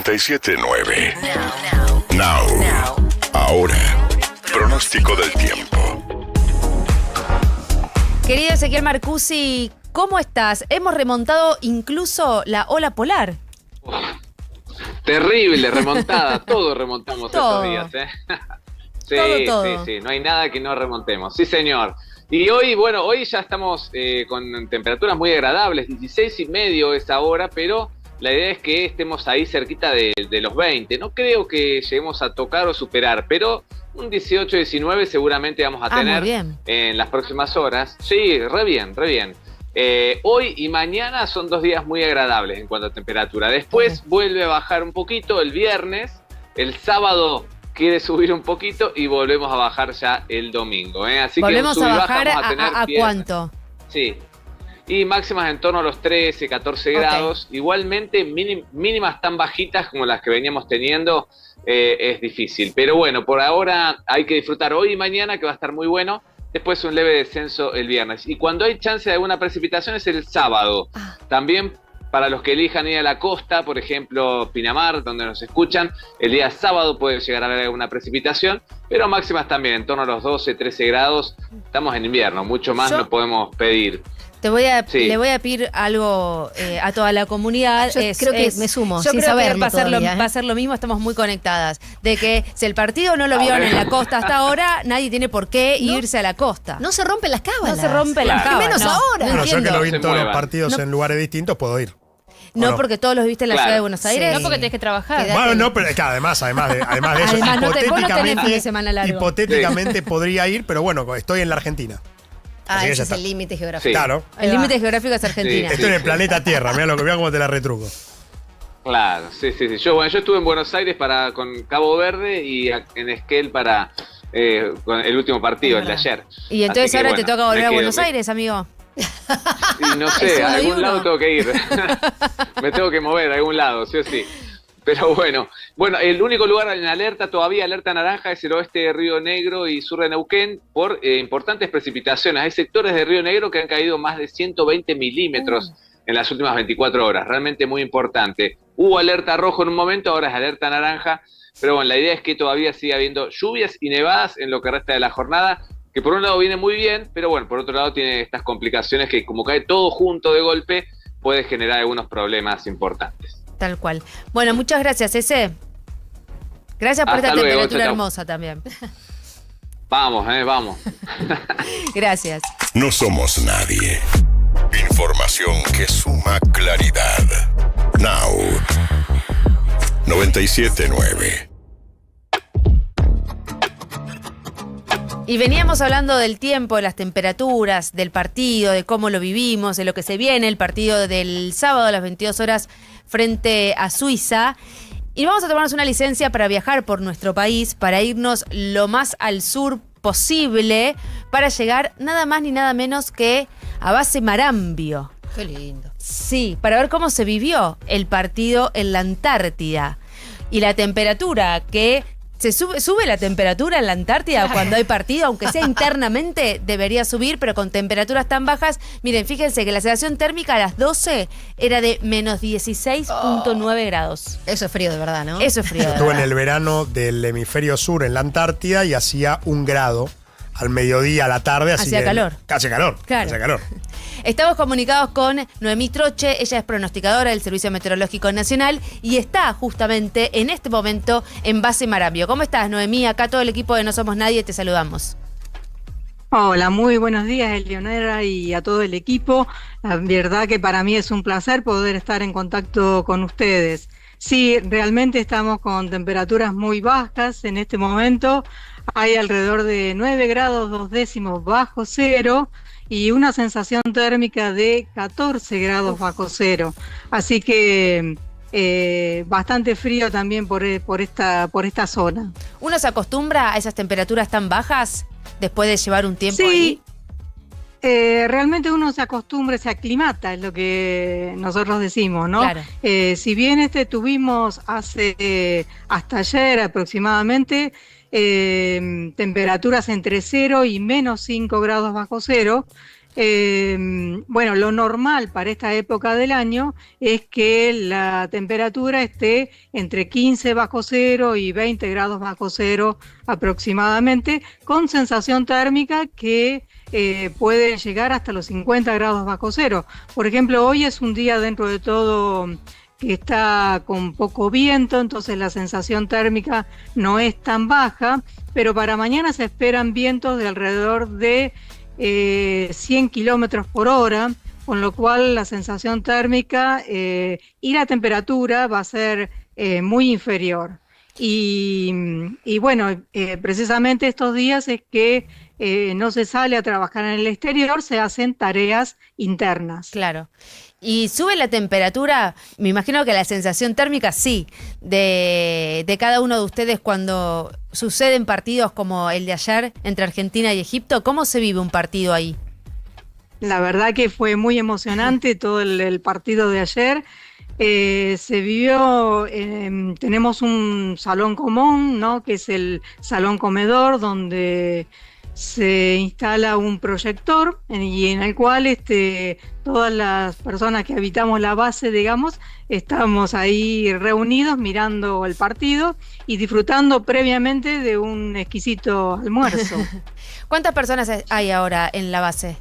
97.9. Now. Ahora. Pronóstico del tiempo. Querido Ezequiel Marcusi, ¿cómo estás? Hemos remontado incluso la ola polar. Terrible remontada, todo remontamos Todo. estos días, Sí, Todo. sí, no hay nada que no remontemos, sí señor. Y hoy ya estamos con temperaturas muy agradables, 16,5 es ahora, pero la idea es que estemos ahí cerquita de los 20. No creo que lleguemos a tocar o superar, pero un 18, 19 seguramente vamos a tener muy bien. en las próximas horas. Sí, re bien. Hoy y mañana son 2 días muy agradables en cuanto a temperatura. Después vuelve a bajar un poquito el viernes, el sábado quiere subir un poquito y volvemos a bajar ya el domingo. Así ¿Volvemos que un a sub y baja bajar vamos a tener a viernes. cuánto? Sí. Y máximas en torno a los 13, 14 grados. Igualmente mínimas tan bajitas como las que veníamos teniendo es difícil. Pero bueno, por ahora hay que disfrutar hoy y mañana, que va a estar muy bueno. Después un leve descenso el viernes. Y cuando hay chance de alguna precipitación es el sábado. También para los que elijan ir a la costa, por ejemplo Pinamar, donde nos escuchan, el día sábado puede llegar a haber alguna precipitación, pero máximas también en torno a los 12, 13 grados. Estamos en invierno, mucho más no podemos pedir. Le voy a pedir algo a toda la comunidad. Yo creo que me sumo, yo sin creo saberlo que va todavía, a ser lo mismo, estamos muy conectadas. De que si el partido no lo vieron en la costa hasta ahora, nadie tiene por qué irse a la costa. No se rompen las cábalas. No se rompen las cábalas. Menos ahora. Bueno, yo que lo vi en todos los muevan. partidos en lugares distintos, puedo ir. No, porque todos los viste en la ciudad de Buenos Aires. No porque tenés que trabajar. Bueno, no, pero es que además de eso, Además, vos no tenés fin de semana largo. hipotéticamente podría ir, pero bueno, estoy en la Argentina. Ah, Así que ese ya es está. el límite geográfico. Claro. El límite geográfico es Argentina. Estoy en el planeta Tierra, mirá cómo te la retruco. Claro, sí. Yo estuve en Buenos Aires con Cabo Verde y en Esquel para con el último partido, el de ayer. Y entonces Así que, ahora te toca volver a me Buenos quedo. Aires, amigo. Y no sé, a algún lado tengo que ir. Me tengo que mover a algún lado, sí o sí. Pero bueno, el único lugar en alerta, todavía alerta naranja, es el oeste de Río Negro y sur de Neuquén por importantes precipitaciones. Hay sectores de Río Negro que han caído más de 120 milímetros en las últimas 24 horas, realmente muy importante. Hubo alerta rojo en un momento, ahora es alerta naranja, pero bueno, la idea es que todavía siga habiendo lluvias y nevadas en lo que resta de la jornada, que por un lado viene muy bien, pero bueno, por otro lado tiene estas complicaciones que como cae todo junto de golpe, puede generar algunos problemas importantes. Tal cual. Bueno, muchas gracias, Ese. Gracias por Hasta esta luego, temperatura chau. hermosa también. Vamos, vamos. Gracias. No somos nadie. Información que suma claridad. Now. 97.9. Y veníamos hablando del tiempo, de las temperaturas, del partido, de cómo lo vivimos, de lo que se viene, el partido del sábado a las 22 horas frente a Suiza. Y vamos a tomarnos una licencia para viajar por nuestro país, para irnos lo más al sur posible, para llegar nada más ni nada menos que a Base Marambio. Qué lindo. Sí, para ver cómo se vivió el partido en la Antártida. Y la temperatura que... Sube la temperatura en la Antártida cuando hay partido, aunque sea internamente debería subir, pero con temperaturas tan bajas. Miren, fíjense que la sensación térmica a las 12 era de menos 16.9 grados. Eso es frío de verdad, ¿no? Eso es frío de Estuve en verdad. el verano del hemisferio sur en la Antártida y hacía 1 grado al mediodía, a la tarde. Así Hacía que calor. Hacía calor. Claro. Hacía calor. Estamos comunicados con Noemí Troche, ella es pronosticadora del Servicio Meteorológico Nacional y está justamente en este momento en Base Marambio. ¿Cómo estás, Noemí? Acá todo el equipo de No Somos Nadie te saludamos. Hola, muy buenos días, Eleonora, y a todo el equipo. La verdad que para mí es un placer poder estar en contacto con ustedes. Sí, realmente estamos con temperaturas muy bajas en este momento. Hay alrededor de 9 grados 2 décimos bajo cero y una sensación térmica de 14 grados bajo cero. Así que bastante frío también por esta zona. ¿Uno se acostumbra a esas temperaturas tan bajas después de llevar un tiempo Sí. ahí? Realmente uno se acostumbra, se aclimata, es lo que nosotros decimos, ¿no? Claro. Si bien tuvimos hasta ayer aproximadamente temperaturas entre 0 y menos 5 grados bajo cero, Bueno, lo normal para esta época del año es que la temperatura esté entre 15 bajo cero y 20 grados bajo cero aproximadamente, con sensación térmica que puede llegar hasta los 50 grados bajo cero. Por ejemplo, hoy es un día dentro de todo que está con poco viento, entonces la sensación térmica no es tan baja, pero para mañana se esperan vientos de alrededor de 100 kilómetros por hora, con lo cual la sensación térmica y la temperatura va a ser muy inferior. Y bueno, precisamente estos días es que no se sale a trabajar en el exterior, se hacen tareas internas. Claro. ¿Y sube la temperatura? Me imagino que la sensación térmica sí, de cada uno de ustedes cuando suceden partidos como el de ayer entre Argentina y Egipto. ¿Cómo se vive un partido ahí? La verdad que fue muy emocionante todo el partido de ayer. Se vivió, tenemos un salón común, ¿no? Que es el salón comedor, donde se instala un proyector y en el cual todas las personas que habitamos la base, digamos, estamos ahí reunidos mirando el partido y disfrutando previamente de un exquisito almuerzo. ¿Cuántas personas hay ahora en la base?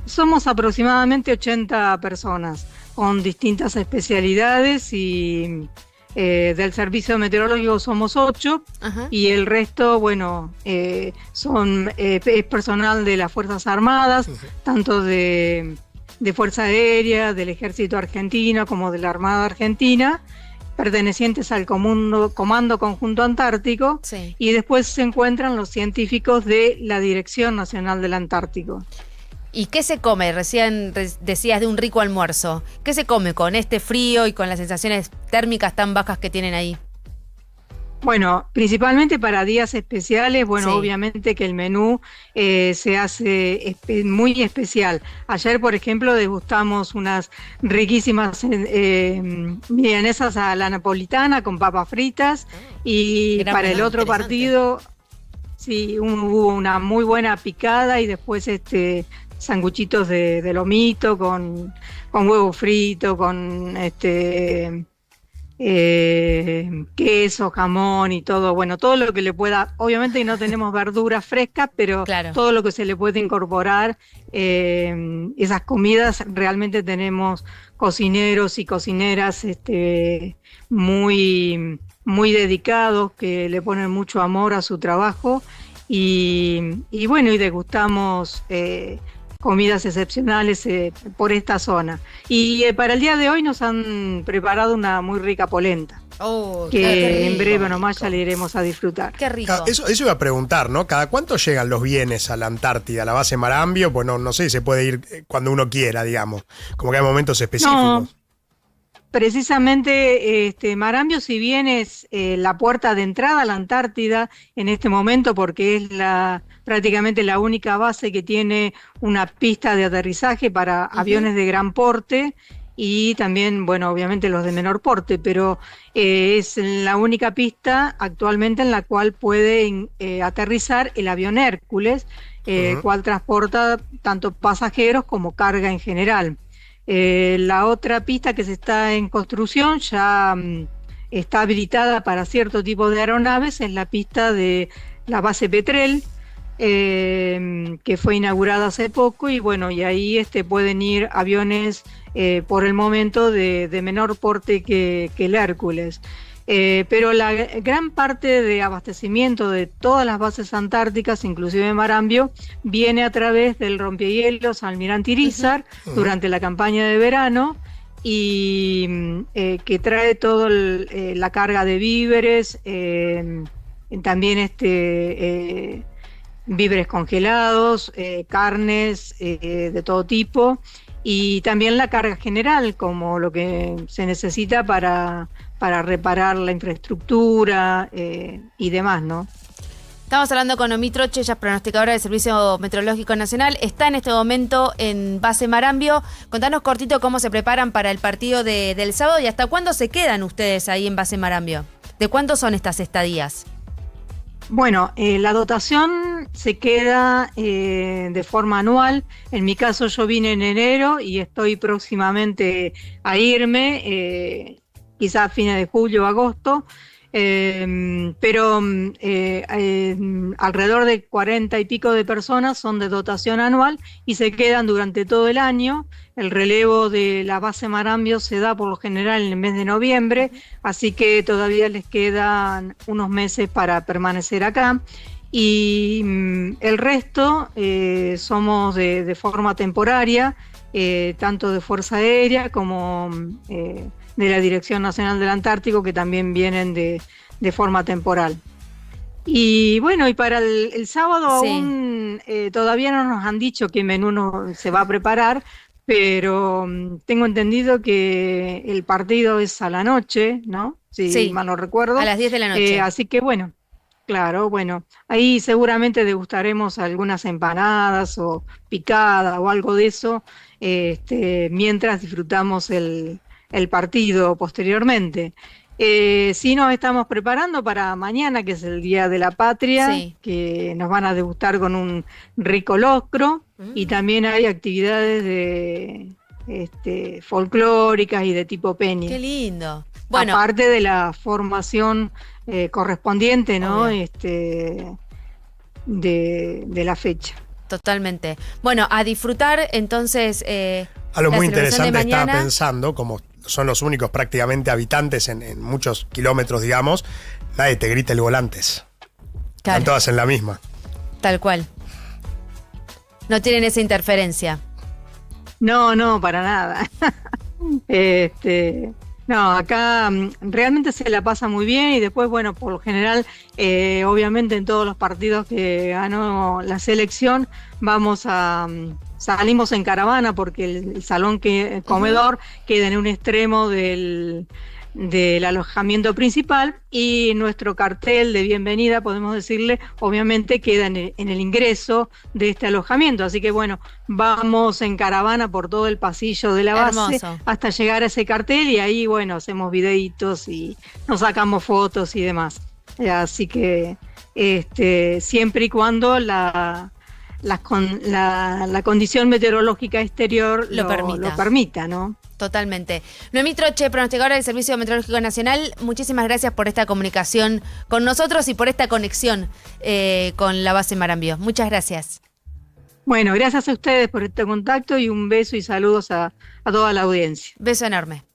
Somos aproximadamente 80 personas con distintas especialidades y del servicio meteorológico somos 8. Ajá. Y el resto, bueno, es personal de las Fuerzas Armadas, uh-huh, tanto de Fuerza Aérea, del Ejército Argentino como de la Armada Argentina, pertenecientes al Comando Conjunto Antártico, sí, y después se encuentran los científicos de la Dirección Nacional del Antártico. ¿Y qué se come? Recién decías de un rico almuerzo. ¿Qué se come con este frío y con las sensaciones térmicas tan bajas que tienen ahí? Bueno, principalmente para días especiales, bueno, sí, obviamente que el menú se hace muy especial. Ayer, por ejemplo, degustamos unas riquísimas milanesas a la napolitana con papas fritas, y para el otro partido, sí, hubo una muy buena picada y después sanguchitos de lomito con huevo frito, con queso, jamón y todo, bueno, todo lo que le pueda, obviamente no tenemos verduras frescas, pero claro, todo lo que se le puede incorporar, esas comidas, realmente tenemos cocineros y cocineras muy, muy dedicados, que le ponen mucho amor a su trabajo, y bueno, y degustamos comidas excepcionales por esta zona. Y para el día de hoy nos han preparado una muy rica polenta. Oh, que en breve nomás ya le iremos a disfrutar. Qué rico. Eso iba a preguntar, ¿no? ¿Cada cuánto llegan los bienes a la Antártida, a la base Marambio? Pues no sé, se puede ir cuando uno quiera, digamos. Como que hay momentos específicos. No, precisamente Marambio, si bien es la puerta de entrada a la Antártida en este momento, porque es prácticamente la única base que tiene una pista de aterrizaje para aviones de gran porte, y también, bueno, obviamente los de menor porte, pero es la única pista actualmente en la cual puede aterrizar el avión Hércules, el cual transporta tanto pasajeros como carga en general. La otra pista que se está en construcción ya está habilitada para cierto tipo de aeronaves, es la pista de la base Petrel, que fue inaugurada hace poco, y bueno, y ahí pueden ir aviones por el momento de menor porte que el Hércules. Pero la gran parte de abastecimiento de todas las bases antárticas, inclusive Marambio, viene a través del rompehielos Almirante Irízar durante la campaña de verano, y que trae toda la carga de víveres, también víveres congelados, carnes de todo tipo, y también la carga general, como lo que se necesita para reparar la infraestructura y demás, ¿no? Estamos hablando con Noemí Troche, ella es pronosticadora del Servicio Meteorológico Nacional. Está en este momento en base Marambio. Contanos cortito cómo se preparan para el partido del sábado y hasta cuándo se quedan ustedes ahí en base Marambio. ¿De cuántos son estas estadías? Bueno, la dotación se queda de forma anual. En mi caso yo vine en enero y estoy próximamente a irme, quizás a fines de julio o agosto. Pero alrededor de 40 y pico de personas son de dotación anual y se quedan durante todo el año. El relevo de la base Marambio se da por lo general en el mes de noviembre, así que todavía les quedan unos meses para permanecer acá. Y el resto somos de forma temporaria, tanto de Fuerza Aérea como de la Dirección Nacional del Antártico, que también vienen de forma temporal. Y bueno, y para el sábado sí. Aún todavía no nos han dicho qué menú se va a preparar, pero tengo entendido que el partido es a la noche, ¿no? Si mal no recuerdo. A las 10 de la noche. Así que bueno, claro, bueno, ahí seguramente degustaremos algunas empanadas o picada o algo de eso, mientras disfrutamos el partido posteriormente. Sí, nos estamos preparando para mañana, que es el Día de la Patria, sí. Que nos van a degustar con un rico locro, y también hay actividades de folclóricas y de tipo peña. ¡Qué lindo! Bueno, aparte de la formación correspondiente, ¿no? De la fecha. Totalmente. Bueno, a disfrutar entonces. Algo muy interesante estaba pensando, como son los únicos prácticamente habitantes en muchos kilómetros, digamos, nadie te grita el volantes. Claro. Están todas en la misma. Tal cual. No tienen esa interferencia. No, para nada. No, acá realmente se la pasa muy bien y después, bueno, por lo general, obviamente en todos los partidos que ganó la selección, salimos en caravana porque el salón comedor queda en un extremo del alojamiento principal y nuestro cartel de bienvenida, podemos decirle, obviamente queda en el ingreso de este alojamiento. Así que bueno, vamos en caravana por todo el pasillo de la base hasta llegar a ese cartel y ahí, bueno, hacemos videitos y nos sacamos fotos y demás. Así que siempre y cuando la condición meteorológica exterior lo permita, ¿no? Totalmente. Noemí Troche, pronosticadora del Servicio Meteorológico Nacional, muchísimas gracias por esta comunicación con nosotros y por esta conexión con la base Marambio. Muchas gracias. Bueno, gracias a ustedes por este contacto y un beso y saludos a toda la audiencia. Beso enorme.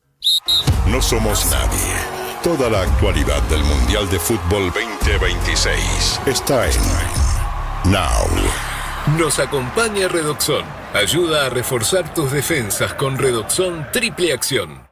No somos nadie. Toda la actualidad del Mundial de Fútbol 2026 está en Now. Nos acompaña Redoxon. Ayuda a reforzar tus defensas con Redoxon Triple Acción.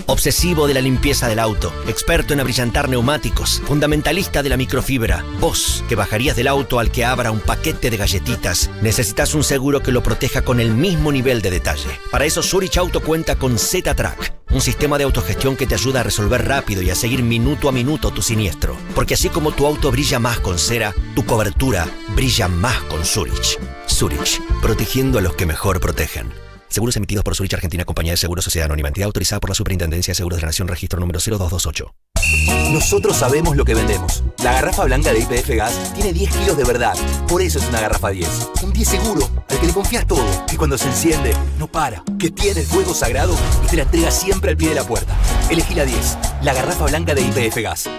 Obsesivo de la limpieza del auto, experto en abrillantar neumáticos, fundamentalista de la microfibra. Vos, que bajarías del auto al que abra un paquete de galletitas, necesitas un seguro que lo proteja con el mismo nivel de detalle. Para eso Zurich Auto cuenta con Z-Track, un sistema de autogestión que te ayuda a resolver rápido y a seguir minuto a minuto tu siniestro. Porque así como tu auto brilla más con cera, tu cobertura brilla más con Zurich. Zurich, protegiendo a los que mejor protegen. Seguros emitidos por Zurich Argentina, Compañía de Seguros, Sociedad Anónima, entidad autorizada por la Superintendencia de Seguros de la Nación, registro número 0228. Nosotros sabemos lo que vendemos. La garrafa blanca de YPF Gas tiene 10 kilos de verdad. Por eso es una garrafa 10. Un 10 seguro, al que le confías todo. Que cuando se enciende, no para. Que tiene el fuego sagrado y te la entrega siempre al pie de la puerta. Elegí la 10, la garrafa blanca de YPF Gas.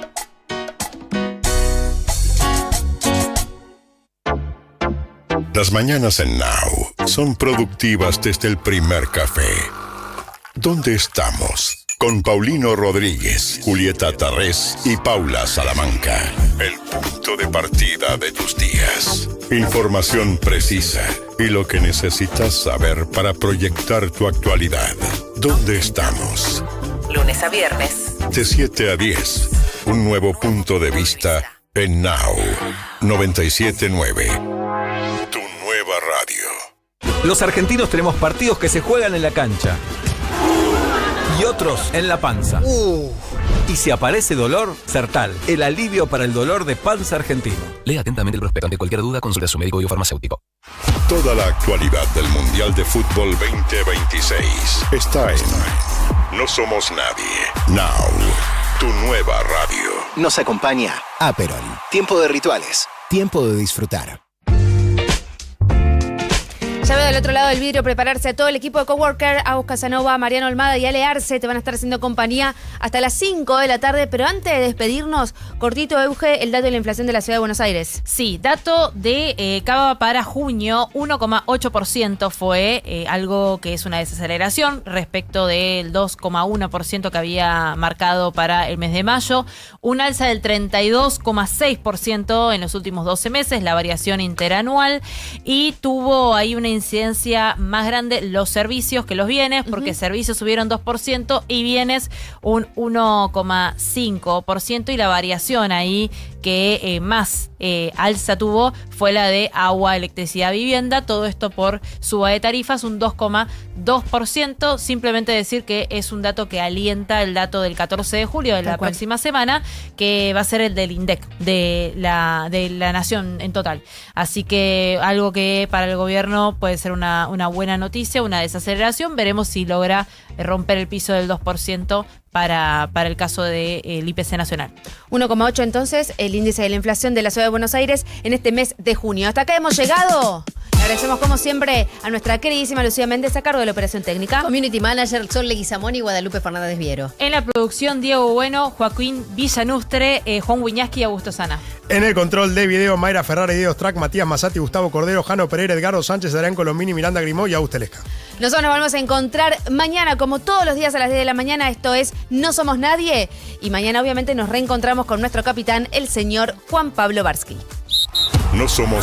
Las mañanas en Now son productivas desde el primer café. ¿Dónde estamos? Con Paulino Rodríguez, Julieta Tarrés y Paula Salamanca. El punto de partida de tus días. Información precisa y lo que necesitas saber para proyectar tu actualidad. ¿Dónde estamos? Lunes a viernes. De 7 a 10. Un nuevo punto de vista en Now 97.9. Radio. Los argentinos tenemos partidos que se juegan en la cancha y otros en la panza. Y si aparece dolor, Sertal, el alivio para el dolor de panza argentino. Lea atentamente el prospecto. Ante cualquier duda, consulte a su médico y o farmacéutico. Toda la actualidad del Mundial de Fútbol 2026 está en No Somos Nadie. Now, tu nueva radio. Nos acompaña Aperol. Tiempo de rituales. Tiempo de disfrutar. Ya veo del otro lado del vidrio prepararse a todo el equipo de Coworker, Agus Casanova, Mariano Olmada y Ale Arce. Te van a estar haciendo compañía hasta las 5 de la tarde. Pero antes de despedirnos, cortito, Euge, el dato de la inflación de la Ciudad de Buenos Aires. Sí, dato de Cava para junio, 1,8% fue algo que es una desaceleración respecto del 2,1% que había marcado para el mes de mayo. Un alza del 32,6% en los últimos 12 meses, la variación interanual. Y tuvo ahí una incidencia más grande los servicios que los bienes, porque servicios subieron 2% y bienes un 1,5%, y la variación ahí que más alza tuvo fue la de agua, electricidad, vivienda. Todo esto por suba de tarifas, un 2,2%. Simplemente decir que es un dato que alienta el dato del 14 de julio de la próxima semana, que va a ser el del INDEC de la nación en total. Así que algo que para el gobierno puede ser una buena noticia, una desaceleración. Veremos si logra romper el piso del 2% para el caso del IPC nacional. 1,8 entonces el índice de la inflación de la Ciudad de Buenos Aires en este mes de junio. Hasta acá hemos llegado. Le agradecemos como siempre a nuestra queridísima Lucía Méndez a cargo de la operación técnica. Community Manager Sol Leguizamón y Guadalupe Fernández Viero. En la producción Diego Bueno, Joaquín Villanustre, Juan Wiñaski y Augusto Sana. En el control de video, Mayra Ferrari, Diego Strack, Matías Massati, Gustavo Cordero, Jano Pereira, Edgardo Sánchez, Adrián Colombini, Miranda Grimó y Augusto Lesca. Nosotros nos vamos a encontrar mañana, como todos los días a las 10 de la mañana. Esto es No Somos Nadie. Y mañana obviamente nos reencontramos con nuestro capitán, el señor Juan Pablo Barsky. No somos